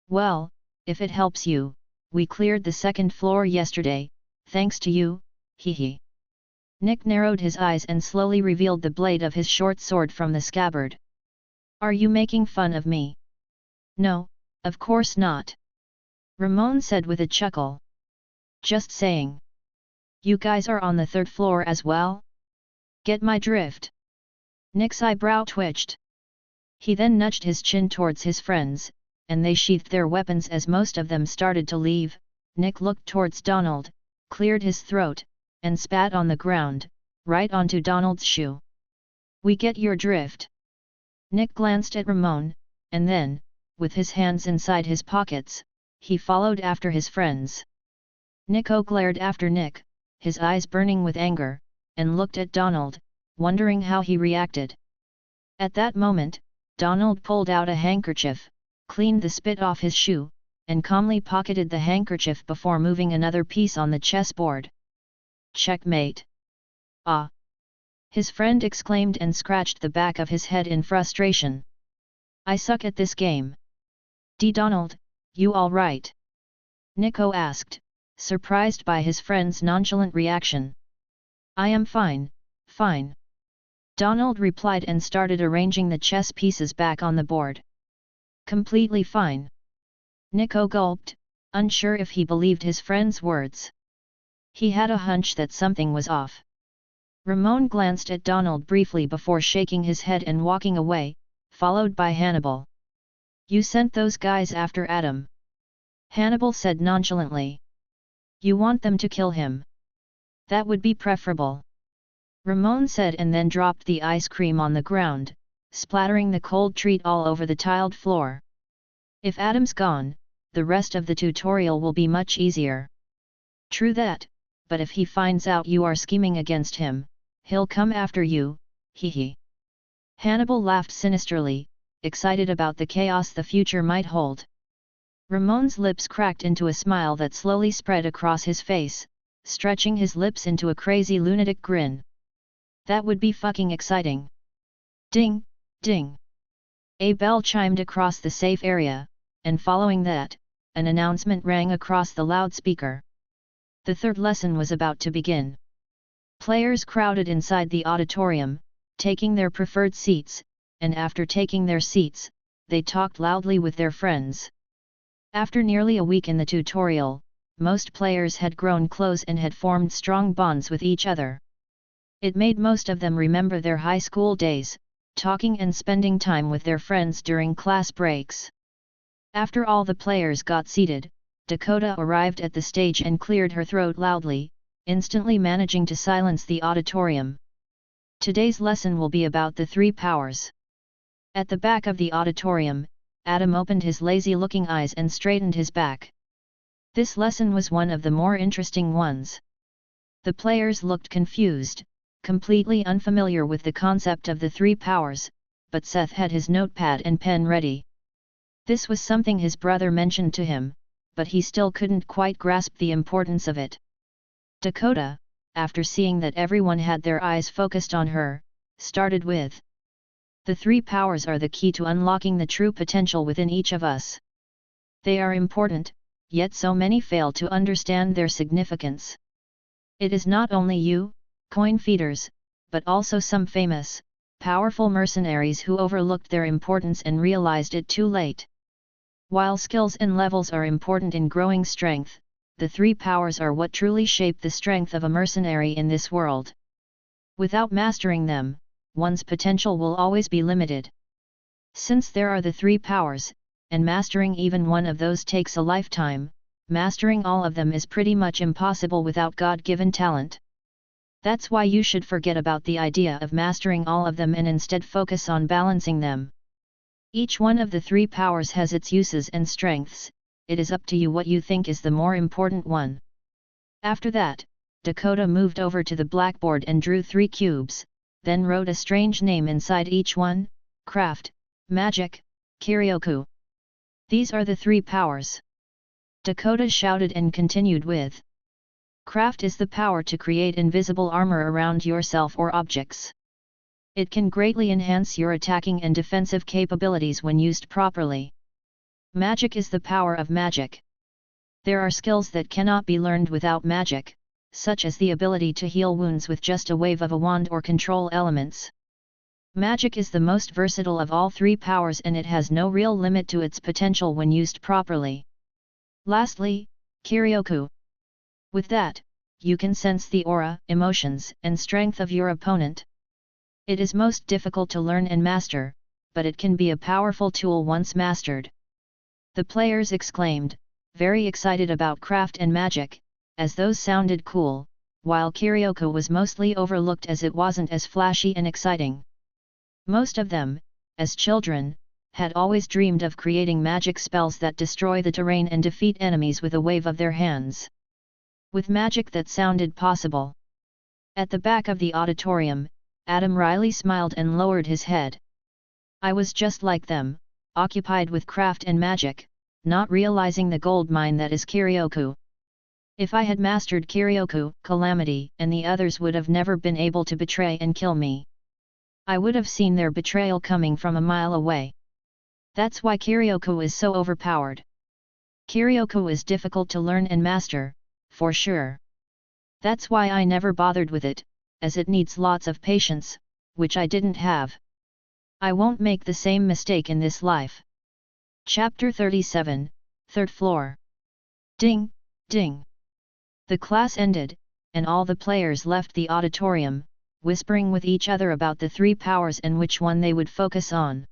"Well, if it helps you, we cleared the second floor yesterday, thanks to you, hee. Nick narrowed his eyes and slowly revealed the blade of his short sword from the scabbard. "Are you making fun of me?" "No, of course not," Ramon said with a chuckle. "Just saying. You guys are on the third floor as well? Get my drift?" Nick's eyebrow twitched. He then nudged his chin towards his friends, and they sheathed their weapons as most of them started to leave. Nick looked towards Donald, cleared his throat, and spat on the ground, right onto Donald's shoe. "We get your drift." Nick glanced at Ramon, and then, with his hands inside his pockets, he followed after his friends. Nico glared after Nick, his eyes burning with anger, and looked at Donald, wondering how he reacted. At that moment, Donald pulled out a handkerchief, cleaned the spit off his shoe, and calmly pocketed the handkerchief before moving another piece on the chessboard. "Checkmate." "Ah!" his friend exclaimed and scratched the back of his head in frustration. "I suck at this game." Donald, you all right?" Nico asked, surprised by his friend's nonchalant reaction. "I am fine, fine." Donald replied and started arranging the chess pieces back on the board. "Completely fine." Nico gulped, unsure if he believed his friend's words. He had a hunch that something was off. Ramon glanced at Donald briefly before shaking his head and walking away, followed by Hannibal. "You sent those guys after Adam?" Hannibal said nonchalantly. "You want them to kill him? That would be preferable," Ramon said and then dropped the ice cream on the ground, splattering the cold treat all over the tiled floor. "If Adam's gone, the rest of the tutorial will be much easier." "True that, but if he finds out you are scheming against him, he'll come after you, hee. Hannibal laughed sinisterly, excited about the chaos the future might hold. Ramon's lips cracked into a smile that slowly spread across his face, stretching his lips into a crazy lunatic grin. "That would be fucking exciting." Ding, ding. A bell chimed across the safe area, and following that, an announcement rang across the loudspeaker. The third lesson was about to begin. Players crowded inside the auditorium, taking their preferred seats, and after taking their seats, they talked loudly with their friends. After nearly a week in the tutorial, most players had grown close and had formed strong bonds with each other. It made most of them remember their high school days, talking and spending time with their friends during class breaks. After all the players got seated, Dakota arrived at the stage and cleared her throat loudly, instantly managing to silence the auditorium. Today's lesson will be about the three powers. At the back of the auditorium, Adam opened his lazy-looking eyes and straightened his back. This lesson was one of the more interesting ones. The players looked confused, completely unfamiliar with the concept of the three powers, but Seth had his notepad and pen ready. This was something his brother mentioned to him, but he still couldn't quite grasp the importance of it. Dakota, after seeing that everyone had their eyes focused on her, started with, "The three powers are the key to unlocking the true potential within each of us. They are important, yet so many fail to understand their significance. It is not only you, coin feeders, but also some famous, powerful mercenaries who overlooked their importance and realized it too late. While skills and levels are important in growing strength, the three powers are what truly shape the strength of a mercenary in this world. Without mastering them, one's potential will always be limited. Since there are the three powers, and mastering even one of those takes a lifetime, mastering all of them is pretty much impossible without God-given talent. That's why you should forget about the idea of mastering all of them and instead focus on balancing them. Each one of the three powers has its uses and strengths, it is up to you what you think is the more important one." After that, Dakota moved over to the blackboard and drew 3 cubes, then wrote a strange name inside each one: craft, magic, Kiryoku. "These are the three powers," Dakota shouted and continued with, "Craft is the power to create invisible armor around yourself or objects. It can greatly enhance your attacking and defensive capabilities when used properly. Magic is the power of magic. There are skills that cannot be learned without magic, such as the ability to heal wounds with just a wave of a wand or control elements. Magic is the most versatile of all three powers and it has no real limit to its potential when used properly. Lastly, Kiryoku. With that, you can sense the aura, emotions, and strength of your opponent. It is most difficult to learn and master, but it can be a powerful tool once mastered." The players exclaimed, very excited about craft and magic, as those sounded cool, while Kiryoku was mostly overlooked as it wasn't as flashy and exciting. Most of them, as children, had always dreamed of creating magic spells that destroy the terrain and defeat enemies with a wave of their hands. With magic that sounded possible. At the back of the auditorium, Adam Riley smiled and lowered his head. "I was just like them, occupied with craft and magic, not realizing the gold mine that is Kiryoku. If I had mastered Kiryoku, Calamity and the others would have never been able to betray and kill me. I would have seen their betrayal coming from a mile away. That's why Kiryoku is so overpowered. Kiryoku is difficult to learn and master, for sure. That's why I never bothered with it, as it needs lots of patience, which I didn't have. I won't make the same mistake in this life." Chapter 37, Third Floor. Ding, ding. The class ended, and all the players left the auditorium, whispering with each other about the three powers and which one they would focus on.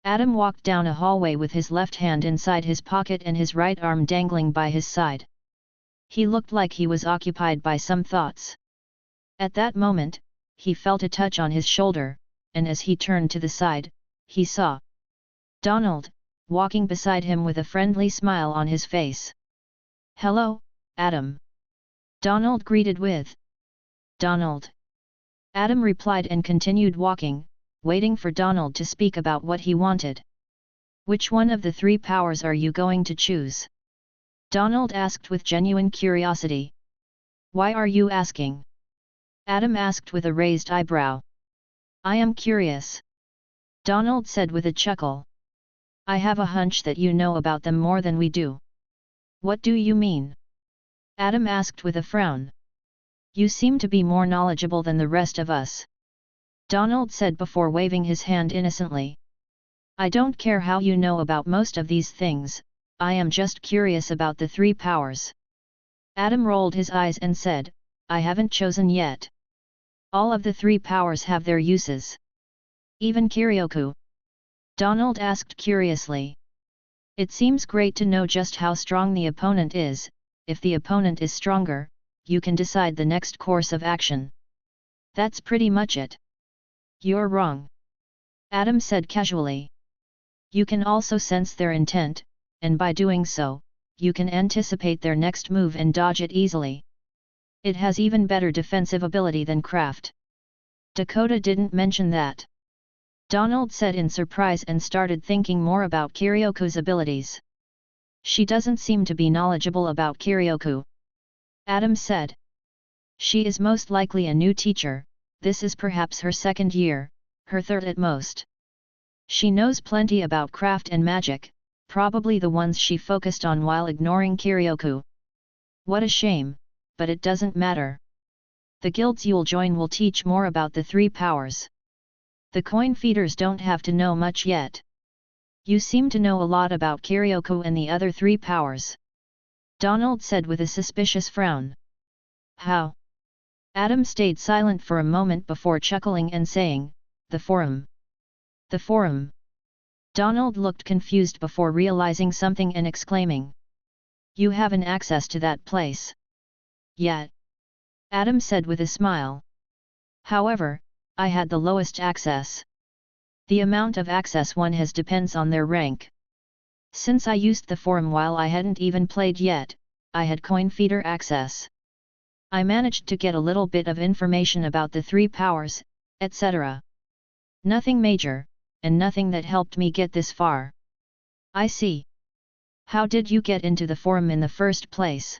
Adam walked down a hallway with his left hand inside his pocket and his right arm dangling by his side. He looked like he was occupied by some thoughts. At that moment, he felt a touch on his shoulder, and as he turned to the side, he saw Donald, walking beside him with a friendly smile on his face. "Hello, Adam." Donald greeted with, "Donald." Adam replied and continued walking, waiting for Donald to speak about what he wanted. "Which one of the three powers are you going to choose?" Donald asked with genuine curiosity. "Why are you asking?" Adam asked with a raised eyebrow. "I am curious," Donald said with a chuckle. "I have a hunch that you know about them more than we do." "What do you mean?" Adam asked with a frown. "You seem to be more knowledgeable than the rest of us," Donald said before waving his hand innocently. "I don't care how you know about most of these things, I am just curious about the three powers." Adam rolled his eyes and said, "I haven't chosen yet. All of the three powers have their uses. Even Kiryoku? Donald asked curiously. It seems great to know just how strong the opponent is. If the opponent is stronger, you can decide the next course of action. That's pretty much it. You're wrong. Adam said casually. You can also sense their intent, and by doing so, you can anticipate their next move and dodge it easily. It has even better defensive ability than craft. Dakota didn't mention that. Donald said in surprise and started thinking more about Kiryoku's abilities. She doesn't seem to be knowledgeable about Kiryoku. Adam said. She is most likely a new teacher, this is perhaps her second year, her third at most. She knows plenty about craft and magic, probably the ones she focused on while ignoring Kiryoku. What a shame, but it doesn't matter. The guilds you'll join will teach more about the three powers. The coin feeders don't have to know much yet. You seem to know a lot about Kiryoku and the other three powers. Donald said with a suspicious frown. How? Adam stayed silent for a moment before chuckling and saying, the forum. The forum. Donald looked confused before realizing something and exclaiming. You haven't access to that place. Yet. Adam said with a smile. However, I had the lowest access. The amount of access one has depends on their rank. Since I used the forum while I hadn't even played yet, I had coin feeder access. I managed to get a little bit of information about the three powers, etc. Nothing major, and nothing that helped me get this far. I see. How did you get into the forum in the first place?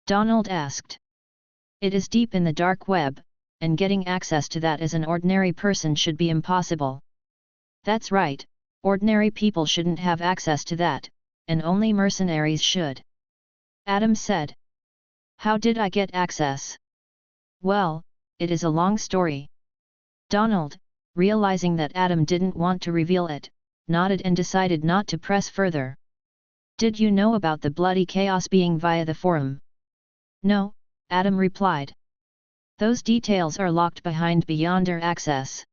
Donald asked. It is deep in the dark web, and getting access to that as an ordinary person should be impossible. That's right, ordinary people shouldn't have access to that, and only mercenaries should. Adam said. How did I get access? Well, it is a long story. Donald, realizing that Adam didn't want to reveal it, nodded and decided not to press further. Did you know about the bloody chaos being via the forum? No, Adam replied. Those details are locked behind Beyonder access.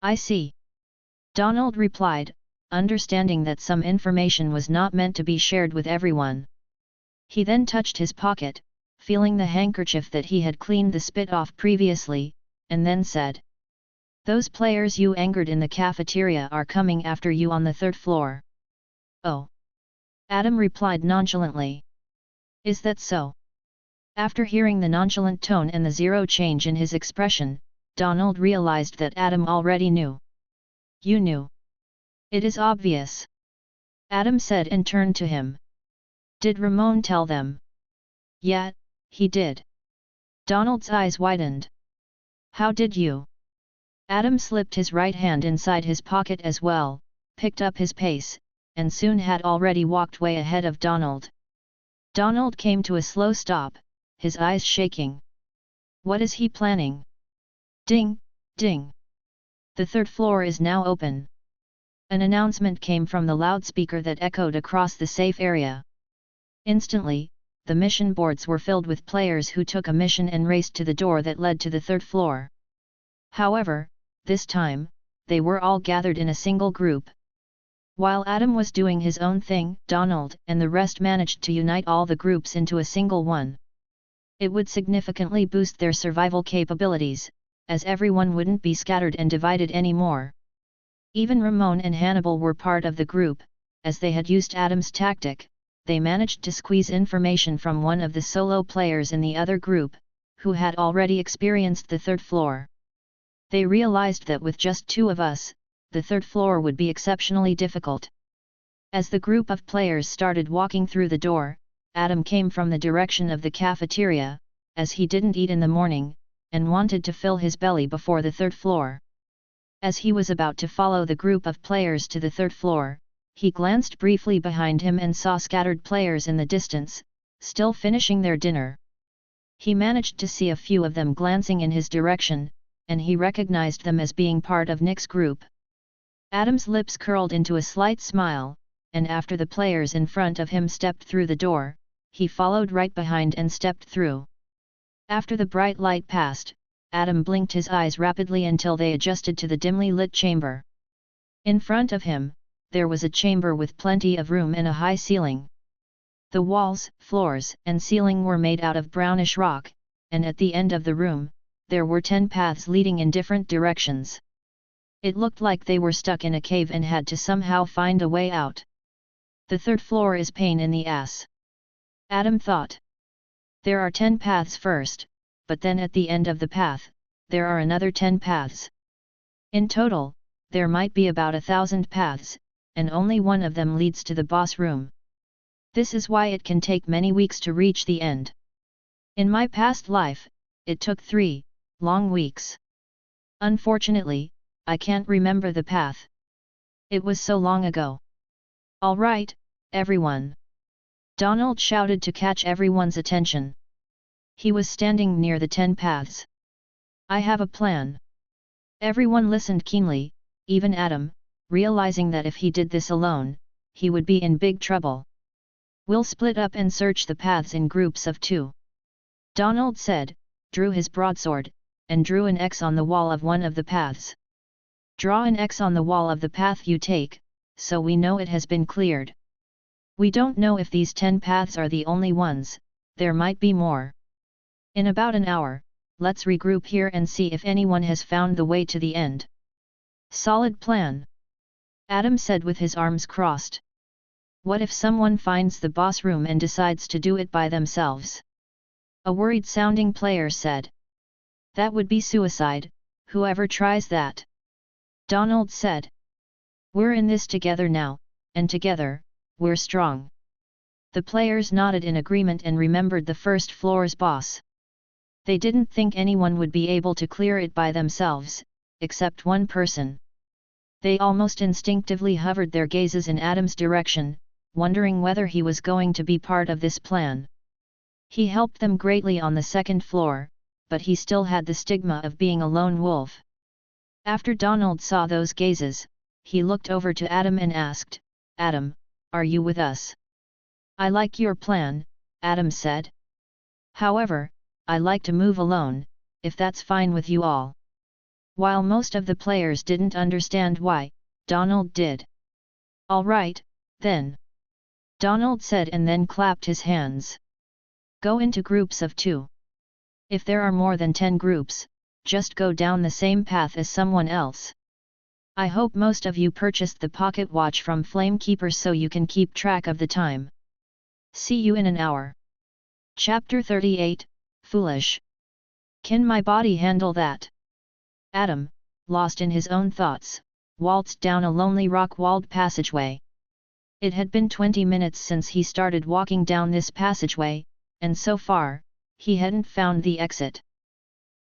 I see. Donald replied, understanding that some information was not meant to be shared with everyone. He then touched his pocket, feeling the handkerchief that he had cleaned the spit off previously, and then said. Those players you angered in the cafeteria are coming after you on the third floor. Oh. Adam replied nonchalantly. Is that so? After hearing the nonchalant tone and the zero change in his expression, Donald realized that Adam already knew. You knew. It is obvious. Adam said and turned to him. Did Ramon tell them? Yeah, he did. Donald's eyes widened. How did you? Adam slipped his right hand inside his pocket as well, picked up his pace, and soon had already walked way ahead of Donald. Donald came to a slow stop, his eyes shaking. What is he planning? Ding, ding. The third floor is now open. An announcement came from the loudspeaker that echoed across the safe area. Instantly, the mission boards were filled with players who took a mission and raced to the door that led to the third floor. However, this time, they were all gathered in a single group. While Adam was doing his own thing, Donald and the rest managed to unite all the groups into a single one. It would significantly boost their survival capabilities, as everyone wouldn't be scattered and divided anymore. Even Ramon and Hannibal were part of the group, as they had used Adam's tactic. They managed to squeeze information from one of the solo players in the other group, who had already experienced the third floor. They realized that with just two of us, the third floor would be exceptionally difficult. As the group of players started walking through the door, Adam came from the direction of the cafeteria, as he didn't eat in the morning, and wanted to fill his belly before the third floor. As he was about to follow the group of players to the third floor, he glanced briefly behind him and saw scattered players in the distance, still finishing their dinner. He managed to see a few of them glancing in his direction, and he recognized them as being part of Nick's group. Adam's lips curled into a slight smile, and after the players in front of him stepped through the door, he followed right behind and stepped through. After the bright light passed, Adam blinked his eyes rapidly until they adjusted to the dimly lit chamber. In front of him, there was a chamber with plenty of room and a high ceiling. The walls, floors, and ceiling were made out of brownish rock, and at the end of the room, there were 10 paths leading in different directions. It looked like they were stuck in a cave and had to somehow find a way out. The third floor is pain in the ass. Adam thought. There are 10 paths first, but then at the end of the path, there are another 10 paths. In total, there might be about 1,000 paths, and only one of them leads to the boss room. This is why it can take many weeks to reach the end. In my past life, it took 3 long weeks. Unfortunately, I can't remember the path. It was so long ago. All right, everyone. Donald shouted to catch everyone's attention. He was standing near the 10 paths. I have a plan. Everyone listened keenly, even Adam, realizing that if he did this alone, he would be in big trouble. We'll split up and search the paths in groups of 2. Donald said, drew his broadsword, and drew an X on the wall of one of the paths. Draw an X on the wall of the path you take, so we know it has been cleared. We don't know if these 10 paths are the only ones, there might be more. In about an hour, let's regroup here and see if anyone has found the way to the end. Solid plan. Adam said with his arms crossed. What if someone finds the boss room and decides to do it by themselves? A worried-sounding player said. That would be suicide, whoever tries that. Donald said. We're in this together now, and together, we're strong. The players nodded in agreement and remembered the first floor's boss. They didn't think anyone would be able to clear it by themselves, except one person. They almost instinctively hovered their gazes in Adam's direction, wondering whether he was going to be part of this plan. He helped them greatly on the second floor, but he still had the stigma of being a lone wolf. After Donald saw those gazes, he looked over to Adam and asked, Adam, are you with us? I like your plan, Adam said. However, I like to move alone, if that's fine with you all. While most of the players didn't understand why, Donald did. All right, then. Donald said and then clapped his hands. Go into groups of 2. If there are more than 10 groups, just go down the same path as someone else. I hope most of you purchased the pocket watch from Flamekeeper so you can keep track of the time. See you in an hour. Chapter 38, Foolish. Can my body handle that? Adam, lost in his own thoughts, waltzed down a lonely rock-walled passageway. It had been 20 minutes since he started walking down this passageway, and so far, he hadn't found the exit.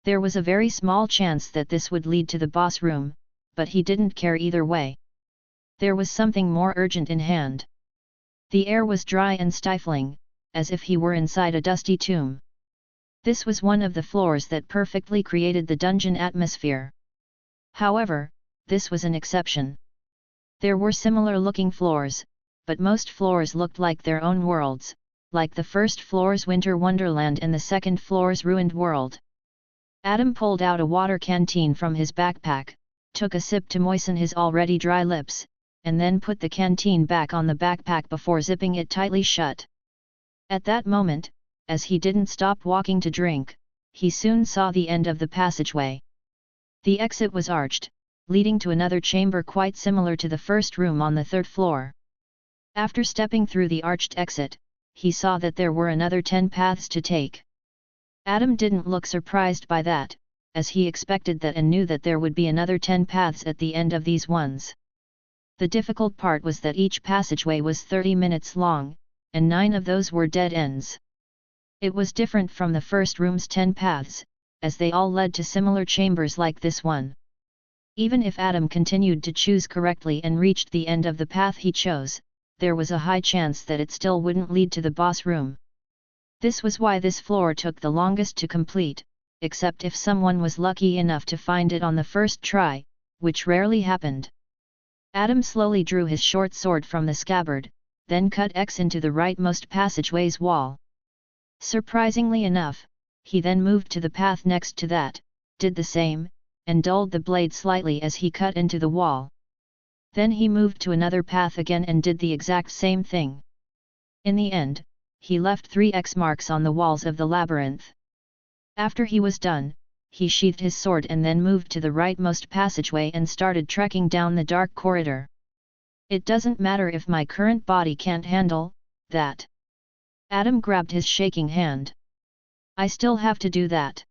There was a very small chance that this would lead to the boss room, but he didn't care either way. There was something more urgent in hand. The air was dry and stifling, as if he were inside a dusty tomb. This was one of the floors that perfectly created the dungeon atmosphere. However, this was an exception. There were similar-looking floors, but most floors looked like their own worlds, like the first floor's Winter Wonderland and the second floor's Ruined World. Adam pulled out a water canteen from his backpack, took a sip to moisten his already dry lips, and then put the canteen back on the backpack before zipping it tightly shut. At that moment, as he didn't stop walking to drink, he soon saw the end of the passageway. The exit was arched, leading to another chamber quite similar to the first room on the third floor. After stepping through the arched exit, he saw that there were another 10 paths to take. Adam didn't look surprised by that, as he expected that and knew that there would be another 10 paths at the end of these ones. The difficult part was that each passageway was 30 minutes long, and 9 of those were dead ends. It was different from the first room's 10 paths, as they all led to similar chambers like this one. Even if Adam continued to choose correctly and reached the end of the path he chose, there was a high chance that it still wouldn't lead to the boss room. This was why this floor took the longest to complete, except if someone was lucky enough to find it on the first try, which rarely happened. Adam slowly drew his short sword from the scabbard, then cut X into the rightmost passageway's wall. Surprisingly enough, he then moved to the path next to that, did the same, and dulled the blade slightly as he cut into the wall. Then he moved to another path again and did the exact same thing. In the end, he left 3 X marks on the walls of the labyrinth. After he was done, he sheathed his sword and then moved to the rightmost passageway and started trekking down the dark corridor. It doesn't matter if my current body can't handle that. Adam grabbed his shaking hand. I still have to do that.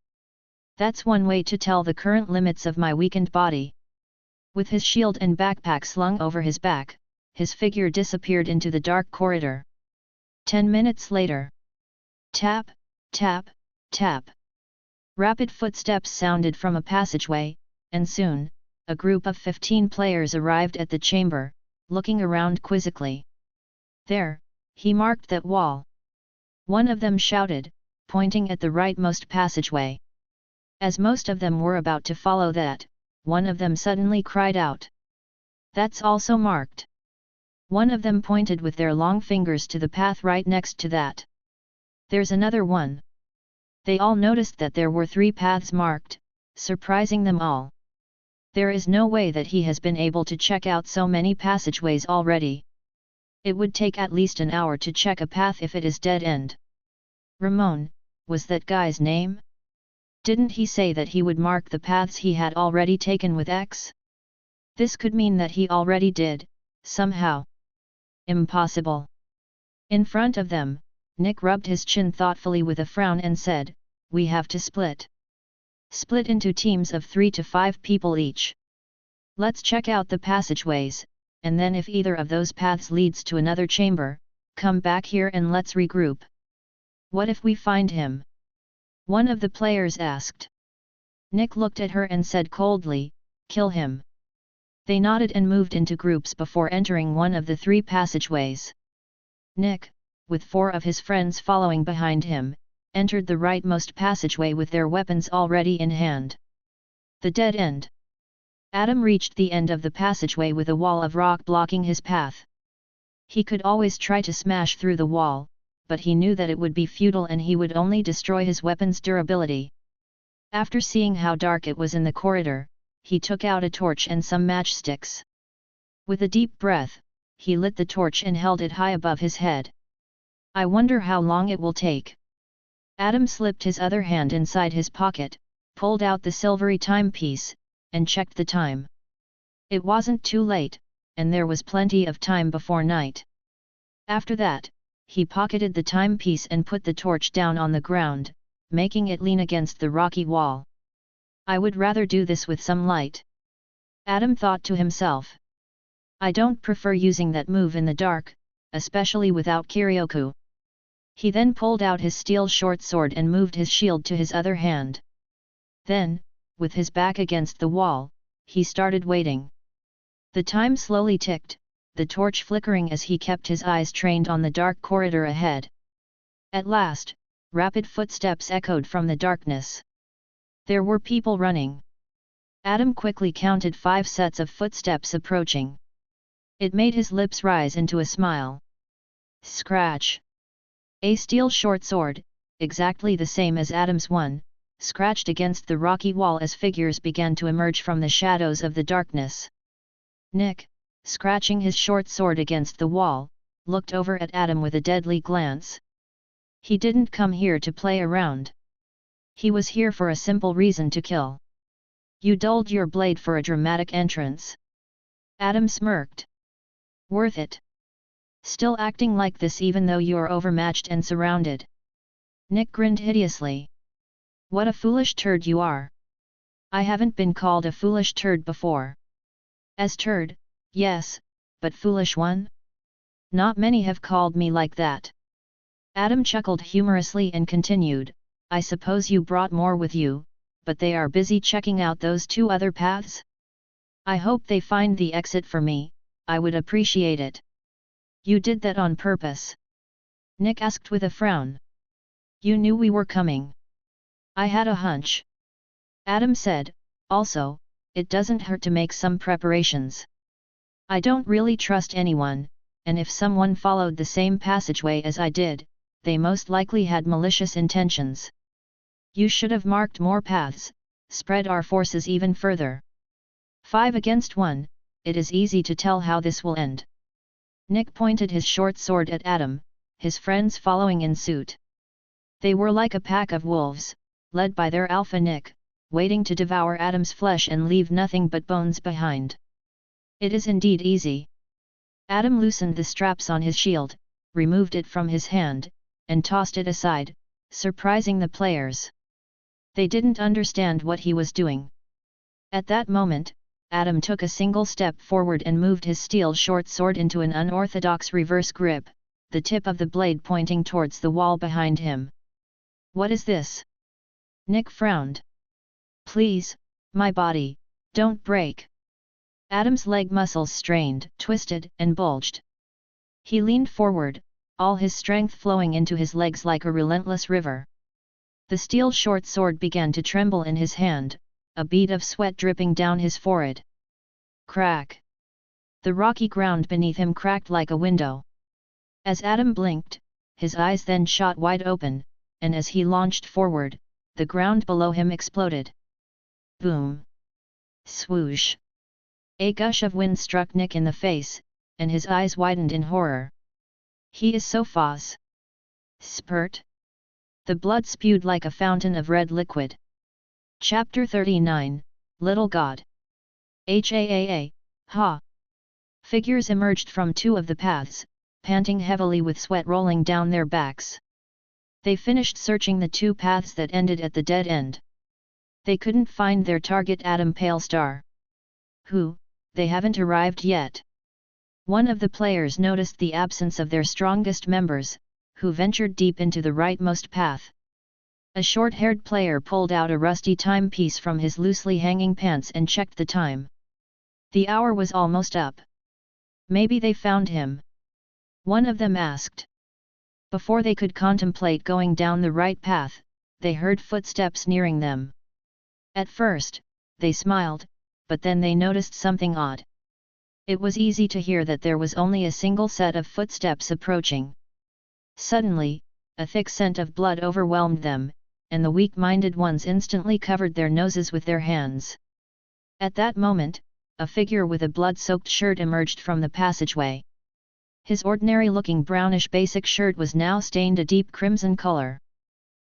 That's one way to tell the current limits of my weakened body. With his shield and backpack slung over his back, his figure disappeared into the dark corridor. 10 minutes later. Tap, tap, tap. Rapid footsteps sounded from a passageway, and soon, a group of 15 players arrived at the chamber, looking around quizzically. There, he marked that wall. One of them shouted, pointing at the rightmost passageway. As most of them were about to follow that, one of them suddenly cried out. That's also marked. One of them pointed with their long fingers to the path right next to that. There's another one. They all noticed that there were 3 paths marked, surprising them all. There is no way that he has been able to check out so many passageways already. It would take at least an hour to check a path if it is dead end. Ramon, was that guy's name? Didn't he say that he would mark the paths he had already taken with X? This could mean that he already did, somehow. Impossible. In front of them, Nick rubbed his chin thoughtfully with a frown and said, we have to split. Split into teams of 3 to 5 people each. Let's check out the passageways, and then if either of those paths leads to another chamber, come back here and let's regroup. What if we find him? One of the players asked. Nick looked at her and said coldly, kill him. They nodded and moved into groups before entering one of the 3 passageways. Nick, with 4 of his friends following behind him, entered the rightmost passageway with their weapons already in hand. The dead end. Adam reached the end of the passageway with a wall of rock blocking his path. He could always try to smash through the wall, but he knew that it would be futile and he would only destroy his weapon's durability. After seeing how dark it was in the corridor, he took out a torch and some matchsticks. With a deep breath, he lit the torch and held it high above his head. I wonder how long it will take. Adam slipped his other hand inside his pocket, pulled out the silvery timepiece, and checked the time. It wasn't too late, and there was plenty of time before night. After that, he pocketed the timepiece and put the torch down on the ground, making it lean against the rocky wall. I would rather do this with some light. Adam thought to himself. I don't prefer using that move in the dark, especially without Kiryoku. He then pulled out his steel short sword and moved his shield to his other hand. Then, with his back against the wall, he started waiting. The time slowly ticked, the torch flickering as he kept his eyes trained on the dark corridor ahead. At last, rapid footsteps echoed from the darkness. There were people running. Adam quickly counted 5 sets of footsteps approaching. It made his lips rise into a smile. Scratch. A steel short sword, exactly the same as Adam's one, scratched against the rocky wall as figures began to emerge from the shadows of the darkness. Nick, scratching his short sword against the wall, looked over at Adam with a deadly glance. He didn't come here to play around. He was here for a simple reason: to kill. You dulled your blade for a dramatic entrance. Adam smirked. Worth it. Still acting like this even though you're overmatched and surrounded. Nick grinned hideously. What a foolish turd you are. I haven't been called a foolish turd before. As turd, yes, but foolish one? Not many have called me like that. Adam chuckled humorously and continued, I suppose you brought more with you, but they are busy checking out those 2 other paths? I hope they find the exit for me, I would appreciate it. You did that on purpose? Nick asked with a frown. You knew we were coming. I had a hunch. Adam said, also, it doesn't hurt to make some preparations. I don't really trust anyone, and if someone followed the same passageway as I did, they most likely had malicious intentions. You should have marked more paths, spread our forces even further. 5 against 1, it is easy to tell how this will end. Nick pointed his short sword at Adam, his friends following in suit. They were like a pack of wolves, led by their alpha Nick, waiting to devour Adam's flesh and leave nothing but bones behind. It is indeed easy. Adam loosened the straps on his shield, removed it from his hand, and tossed it aside, surprising the players. They didn't understand what he was doing. At that moment, Adam took a single step forward and moved his steel short sword into an unorthodox reverse grip, the tip of the blade pointing towards the wall behind him. "What is this?" Nick frowned. "Please, my body, don't break." Adam's leg muscles strained, twisted, and bulged. He leaned forward, all his strength flowing into his legs like a relentless river. The steel short sword began to tremble in his hand, a bead of sweat dripping down his forehead. Crack! The rocky ground beneath him cracked like a window. As Adam blinked, his eyes then shot wide open, and as he launched forward, the ground below him exploded. Boom! Swoosh! A gush of wind struck Nick in the face, and his eyes widened in horror. He is so fast. Spurt! The blood spewed like a fountain of red liquid. Chapter 39, Little God. Ha! Figures emerged from two of the paths, panting heavily with sweat rolling down their backs. They finished searching the two paths that ended at the dead end. They couldn't find their target Adam Palestar. Who? They haven't arrived yet. One of the players noticed the absence of their strongest members, who ventured deep into the rightmost path. A short-haired player pulled out a rusty timepiece from his loosely hanging pants and checked the time. The hour was almost up. Maybe they found him. One of them asked. Before they could contemplate going down the right path, they heard footsteps nearing them. At first, they smiled, but then they noticed something odd. It was easy to hear that there was only a single set of footsteps approaching. Suddenly, a thick scent of blood overwhelmed them, and the weak-minded ones instantly covered their noses with their hands. At that moment, a figure with a blood-soaked shirt emerged from the passageway. His ordinary-looking brownish basic shirt was now stained a deep crimson color.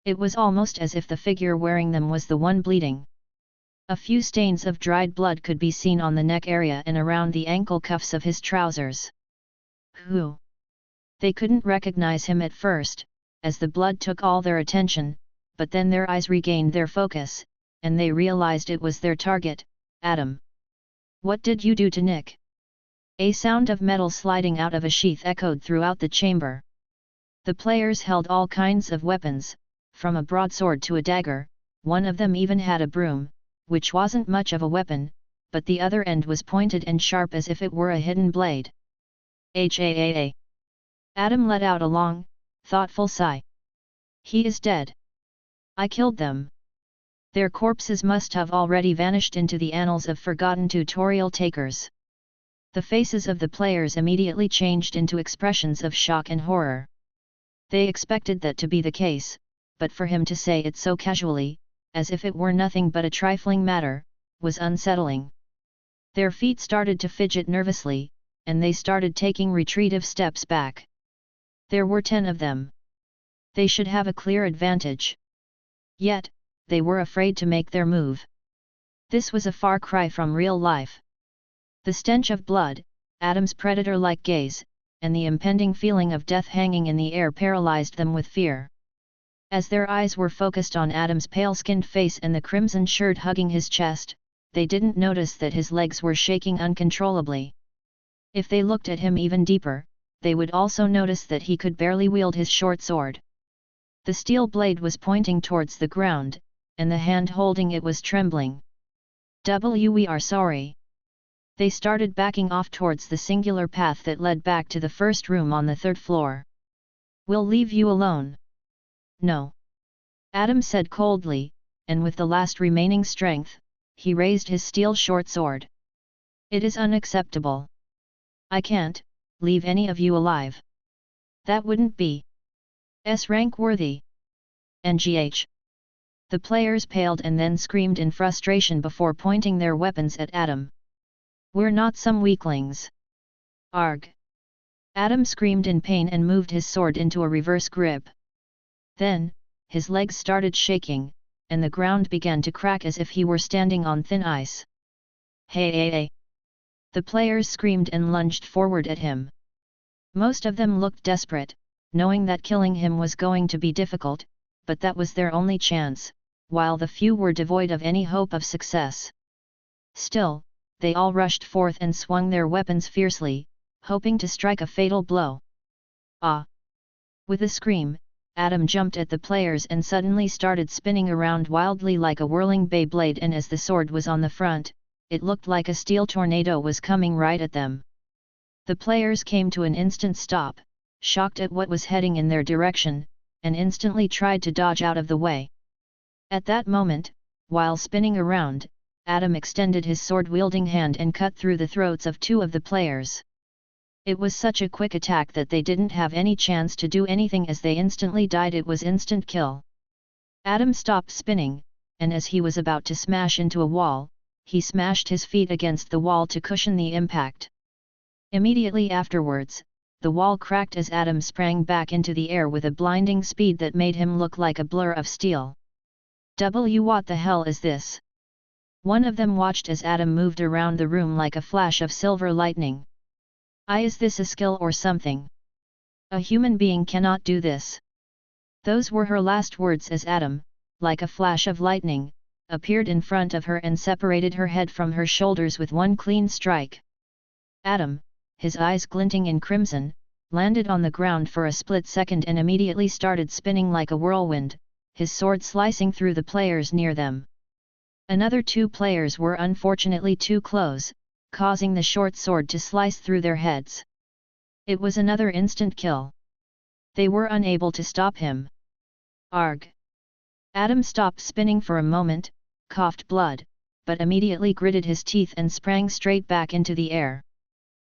It was almost as if the figure wearing them was the one bleeding. A few stains of dried blood could be seen on the neck area and around the ankle cuffs of his trousers. Who? They couldn't recognize him at first, as the blood took all their attention, but then their eyes regained their focus, and they realized it was their target, Adam. "What did you do to Nick?" A sound of metal sliding out of a sheath echoed throughout the chamber. The players held all kinds of weapons, from a broadsword to a dagger. One of them even had a broom, which wasn't much of a weapon, but the other end was pointed and sharp as if it were a hidden blade. Adam let out a long, thoughtful sigh. "He is dead. I killed them." Their corpses must have already vanished into the annals of forgotten tutorial takers. The faces of the players immediately changed into expressions of shock and horror. They expected that to be the case, but for him to say it so casually, as if it were nothing but a trifling matter, was unsettling. Their feet started to fidget nervously, and they started taking retreative steps back. There were 10 of them. They should have a clear advantage. Yet, they were afraid to make their move. This was a far cry from real life. The stench of blood, Adam's predator-like gaze, and the impending feeling of death hanging in the air paralyzed them with fear. As their eyes were focused on Adam's pale-skinned face and the crimson shirt hugging his chest, they didn't notice that his legs were shaking uncontrollably. If they looked at him even deeper, they would also notice that he could barely wield his short sword. The steel blade was pointing towards the ground, and the hand holding it was trembling. "We are sorry." They started backing off towards the singular path that led back to the first room on the 3rd floor. "We'll leave you alone." "No." Adam said coldly, and with the last remaining strength, he raised his steel short sword. "It is unacceptable. I can't leave any of you alive. That wouldn't be S rank worthy. NGH. The players paled and then screamed in frustration before pointing their weapons at Adam. "We're not some weaklings. Arg!" Adam screamed in pain and moved his sword into a reverse grip. Then, his legs started shaking, and the ground began to crack as if he were standing on thin ice. "Hey, hey, hey!" The players screamed and lunged forward at him. Most of them looked desperate, knowing that killing him was going to be difficult, but that was their only chance, while the few were devoid of any hope of success. Still, they all rushed forth and swung their weapons fiercely, hoping to strike a fatal blow. "Ah!" With a scream, Adam jumped at the players and suddenly started spinning around wildly like a whirling Beyblade, and as the sword was on the front, it looked like a steel tornado was coming right at them. The players came to an instant stop, shocked at what was heading in their direction, and instantly tried to dodge out of the way. At that moment, while spinning around, Adam extended his sword-wielding hand and cut through the throats of two of the players. It was such a quick attack that they didn't have any chance to do anything as they instantly died. It was instant kill. Adam stopped spinning, and as he was about to smash into a wall, he smashed his feet against the wall to cushion the impact. Immediately afterwards, the wall cracked as Adam sprang back into the air with a blinding speed that made him look like a blur of steel. What the hell is this? One of them watched as Adam moved around the room like a flash of silver lightning. Is this a skill or something? A human being cannot do this. Those were her last words as Adam, like a flash of lightning, appeared in front of her and separated her head from her shoulders with one clean strike. Adam, his eyes glinting in crimson, landed on the ground for a split second and immediately started spinning like a whirlwind, his sword slicing through the players near them. Another two players were unfortunately too close, causing the short sword to slice through their heads. It was another instant kill. They were unable to stop him. Arg! Adam stopped spinning for a moment, coughed blood, but immediately gritted his teeth and sprang straight back into the air.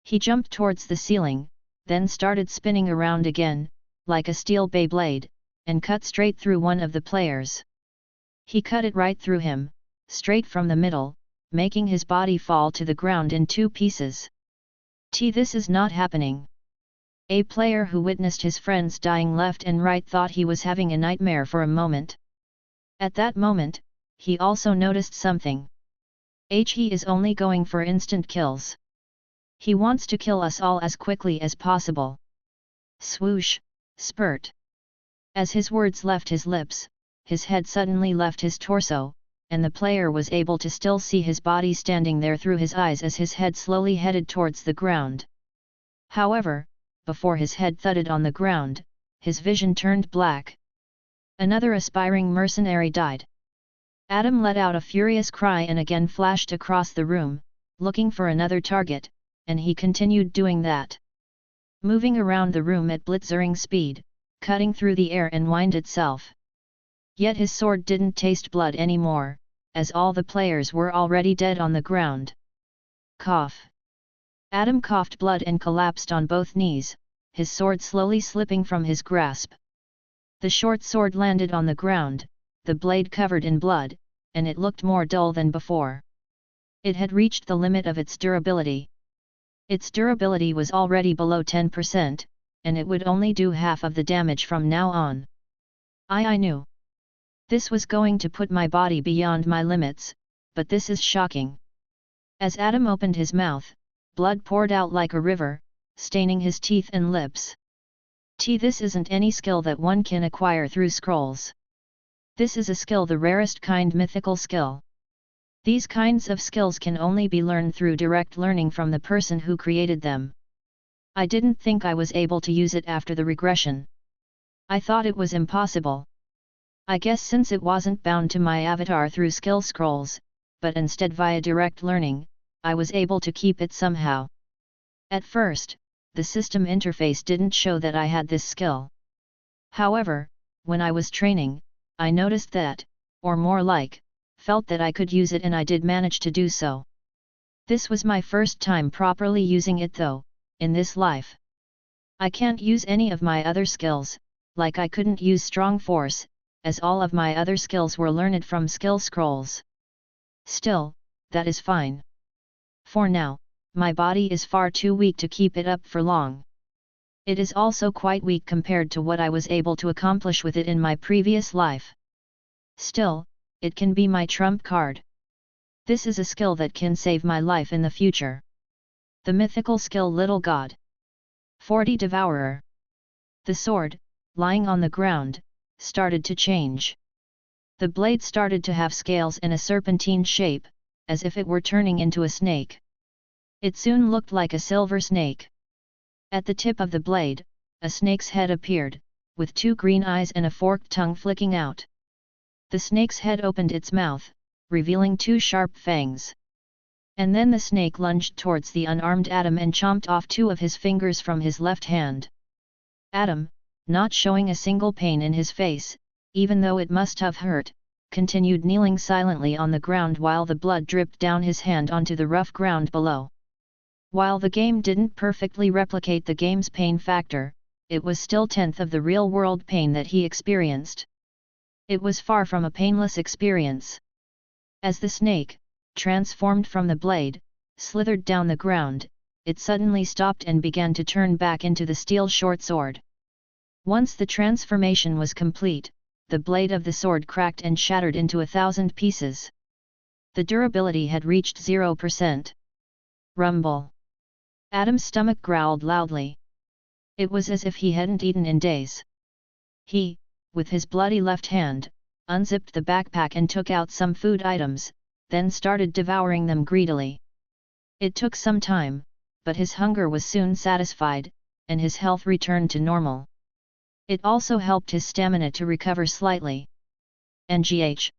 He jumped towards the ceiling, then started spinning around again, like a steel Beyblade, and cut straight through one of the players. He cut it right through him, straight from the middle, making his body fall to the ground in two pieces. This is not happening. A player who witnessed his friends dying left and right thought he was having a nightmare for a moment. At that moment, he also noticed something. He is only going for instant kills. He wants to kill us all as quickly as possible. Swoosh, spurt. As his words left his lips, his head suddenly left his torso, and the player was able to still see his body standing there through his eyes as his head slowly headed towards the ground. However, before his head thudded on the ground, his vision turned black. Another aspiring mercenary died. Adam let out a furious cry and again flashed across the room, looking for another target, and he continued doing that. Moving around the room at blitzering speed, cutting through the air and wind itself. Yet his sword didn't taste blood anymore, as all the players were already dead on the ground. Cough. Adam coughed blood and collapsed on both knees, his sword slowly slipping from his grasp. The short sword landed on the ground, the blade covered in blood, and it looked more dull than before. It had reached the limit of its durability. Its durability was already below 10%, and it would only do half of the damage from now on. I knew. This was going to put my body beyond my limits, but this is shocking. As Adam opened his mouth, blood poured out like a river, staining his teeth and lips. This isn't any skill that one can acquire through scrolls. This is a skill, the rarest kind, mythical skill. These kinds of skills can only be learned through direct learning from the person who created them. I didn't think I was able to use it after the regression. I thought it was impossible. I guess since it wasn't bound to my avatar through skill scrolls, but instead via direct learning, I was able to keep it somehow. At first, the system interface didn't show that I had this skill. However, when I was training, I noticed that, or more like, felt that I could use it, and I did manage to do so. This was my first time properly using it though, in this life. I can't use any of my other skills, like I couldn't use strong force, as all of my other skills were learned from skill scrolls. Still, that is fine. For now, my body is far too weak to keep it up for long. It is also quite weak compared to what I was able to accomplish with it in my previous life. Still, it can be my trump card. This is a skill that can save my life in the future. The mythical skill Little God. 40 Devourer. The sword, lying on the ground, started to change. The blade started to have scales and a serpentine shape, as if it were turning into a snake. It soon looked like a silver snake. At the tip of the blade, a snake's head appeared, with 2 green eyes and a forked tongue flicking out. The snake's head opened its mouth, revealing 2 sharp fangs. And then the snake lunged towards the unarmed Adam and chomped off 2 of his fingers from his left hand. Adam, not showing a single pain in his face, even though it must have hurt, continued kneeling silently on the ground while the blood dripped down his hand onto the rough ground below. While the game didn't perfectly replicate the game's pain factor, it was still 1/10 of the real-world pain that he experienced. It was far from a painless experience. As the snake, transformed from the blade, slithered down the ground, it suddenly stopped and began to turn back into the steel short sword. Once the transformation was complete, the blade of the sword cracked and shattered into 1,000 pieces. The durability had reached 0%. Rumble. Adam's stomach growled loudly. It was as if he hadn't eaten in days. He, with his bloody left hand, unzipped the backpack and took out some food items, then started devouring them greedily. It took some time, but his hunger was soon satisfied, and his health returned to normal. It also helped his stamina to recover slightly. NGH.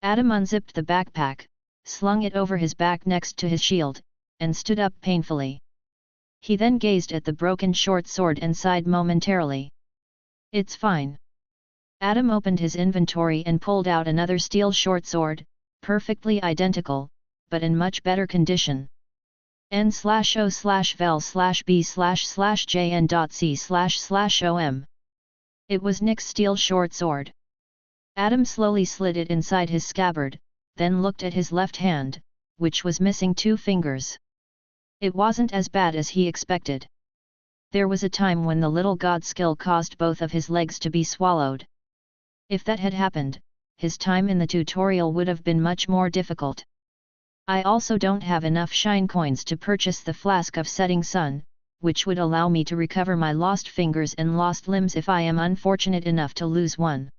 Adam unzipped the backpack, slung it over his back next to his shield, and stood up painfully. He then gazed at the broken short sword and sighed momentarily. It's fine. Adam opened his inventory and pulled out another steel short sword, perfectly identical, but in much better condition. N/O/vel/b/jn.c//om. It was Nick's steel short sword. Adam slowly slid it inside his scabbard, then looked at his left hand, which was missing 2 fingers. It wasn't as bad as he expected. There was a time when the little god skill caused both of his legs to be swallowed. If that had happened, his time in the tutorial would have been much more difficult. I also don't have enough shine coins to purchase the flask of setting sun, which would allow me to recover my lost fingers and lost limbs if I am unfortunate enough to lose one.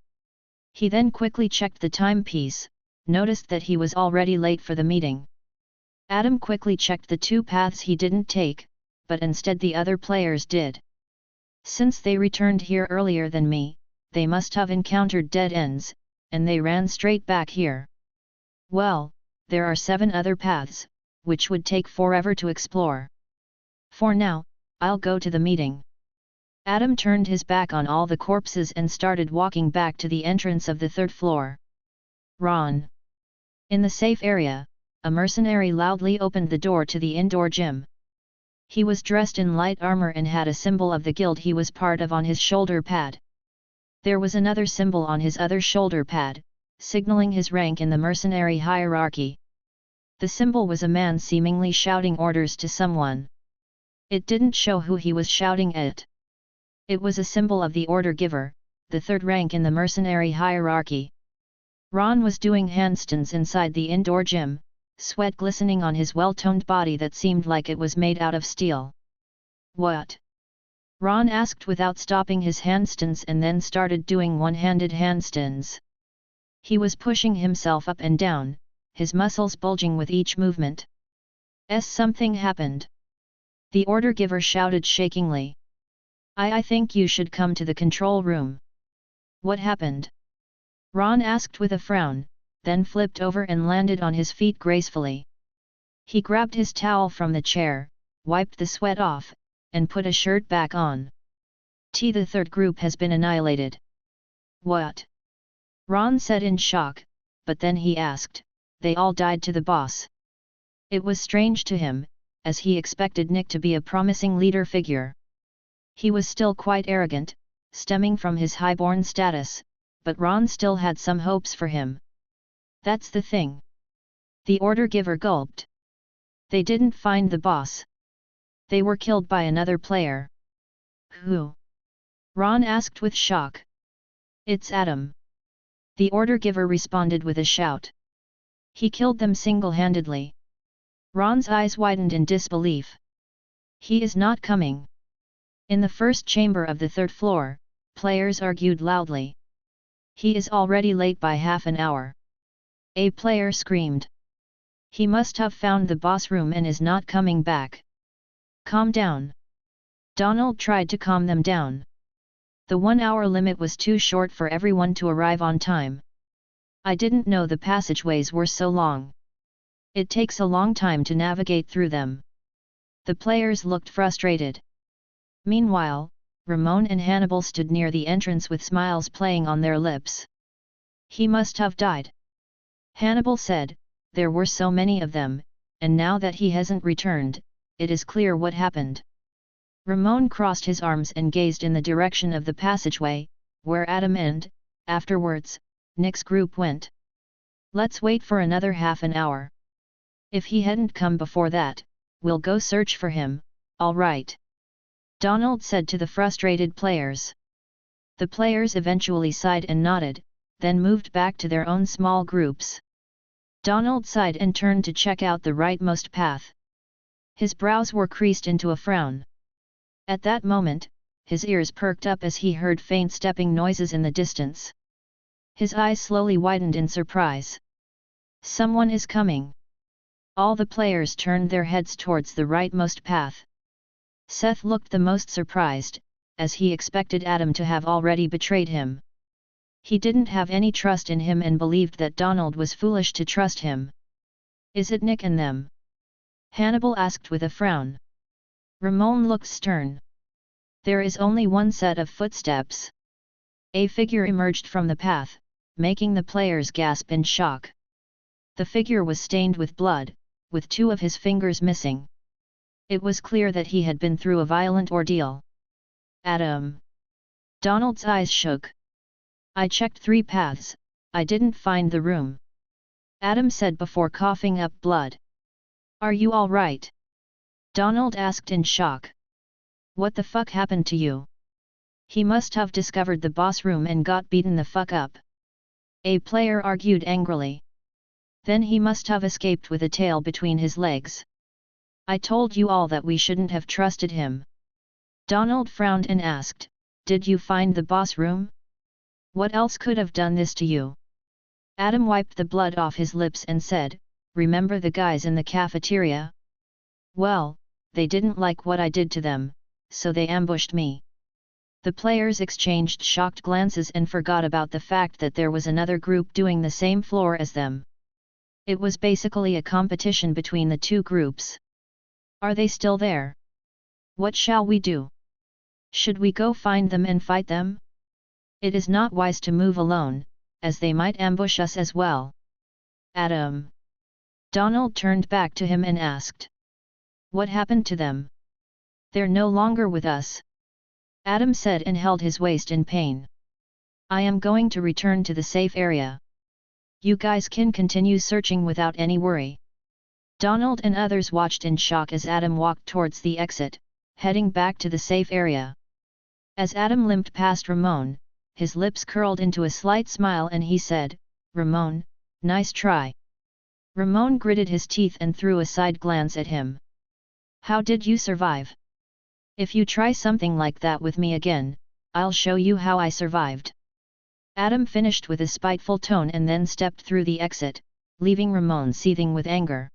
He then quickly checked the timepiece, noticed that he was already late for the meeting. Adam quickly checked the 2 paths he didn't take, but instead the other players did. Since they returned here earlier than me, they must have encountered dead ends, and they ran straight back here. Well, there are 7 other paths, which would take forever to explore. For now, I'll go to the meeting. Adam turned his back on all the corpses and started walking back to the entrance of the 3rd floor. Ron. In the safe area, a mercenary loudly opened the door to the indoor gym. He was dressed in light armor and had a symbol of the guild he was part of on his shoulder pad. There was another symbol on his other shoulder pad, signaling his rank in the mercenary hierarchy. The symbol was a man seemingly shouting orders to someone. It didn't show who he was shouting at. It was a symbol of the order giver, the 3rd rank in the mercenary hierarchy. Ron was doing handstands inside the indoor gym, sweat glistening on his well-toned body that seemed like it was made out of steel. What? Ron asked without stopping his handstands and then started doing one-handed handstands. He was pushing himself up and down, his muscles bulging with each movement. Something happened. The order giver shouted shakingly. I think you should come to the control room. What happened? Ron asked with a frown, then flipped over and landed on his feet gracefully. He grabbed his towel from the chair, wiped the sweat off, and put a shirt back on. The 3rd group has been annihilated. What? Ron said in shock, but then he asked, they all died to the boss. It was strange to him, as he expected Nick to be a promising leader figure. He was still quite arrogant, stemming from his highborn status, but Ron still had some hopes for him. That's the thing. The order giver gulped. They didn't find the boss. They were killed by another player. Who? Ron asked with shock. It's Adam. The order giver responded with a shout. He killed them single-handedly. Ron's eyes widened in disbelief. He is not coming. In the first chamber of the third floor, players argued loudly. He is already late by half an hour. A player screamed. He must have found the boss room and is not coming back. Calm down. Donald tried to calm them down. The 1-hour limit was too short for everyone to arrive on time. I didn't know the passageways were so long. It takes a long time to navigate through them. The players looked frustrated. Meanwhile, Ramon and Hannibal stood near the entrance with smiles playing on their lips. He must have died. Hannibal said, there were so many of them, and now that he hasn't returned, it is clear what happened. Ramon crossed his arms and gazed in the direction of the passageway, where Adam and, afterwards, Nick's group went. Let's wait for another half an hour. If he hadn't come before that, we'll go search for him, all right. Donald said to the frustrated players. The players eventually sighed and nodded, then moved back to their own small groups. Donald sighed and turned to check out the rightmost path. His brows were creased into a frown. At that moment, his ears perked up as he heard faint stepping noises in the distance. His eyes slowly widened in surprise. Someone is coming. All the players turned their heads towards the rightmost path. Seth looked the most surprised, as he expected Adam to have already betrayed him. He didn't have any trust in him and believed that Donald was foolish to trust him. Is it Nick and them? Hannibal asked with a frown. Ramon looked stern. There is only one set of footsteps. A figure emerged from the path, making the players gasp in shock. The figure was stained with blood, with 2 of his fingers missing. It was clear that he had been through a violent ordeal. Adam. Donald's eyes shook. I checked 3 paths, I didn't find the room. Adam said before coughing up blood. Are you all right? Donald asked in shock. What the fuck happened to you? He must have discovered the boss room and got beaten the fuck up. A player argued angrily. Then he must have escaped with a tail between his legs. I told you all that we shouldn't have trusted him. Donald frowned and asked, did you find the boss room? What else could have done this to you? Adam wiped the blood off his lips and said, remember the guys in the cafeteria? Well, they didn't like what I did to them, so they ambushed me. The players exchanged shocked glances and forgot about the fact that there was another group doing the same floor as them. It was basically a competition between the 2 groups. Are they still there? What shall we do? Should we go find them and fight them? It is not wise to move alone, as they might ambush us as well. Adam. Donald turned back to him and asked. What happened to them? They're no longer with us. Adam said and held his waist in pain. I am going to return to the safe area. You guys can continue searching without any worry. Donald and others watched in shock as Adam walked towards the exit, heading back to the safe area. As Adam limped past Ramon, his lips curled into a slight smile and he said, Ramon, nice try. Ramon gritted his teeth and threw a side glance at him. How did you survive? If you try something like that with me again, I'll show you how I survived. Adam finished with a spiteful tone and then stepped through the exit, leaving Ramon seething with anger.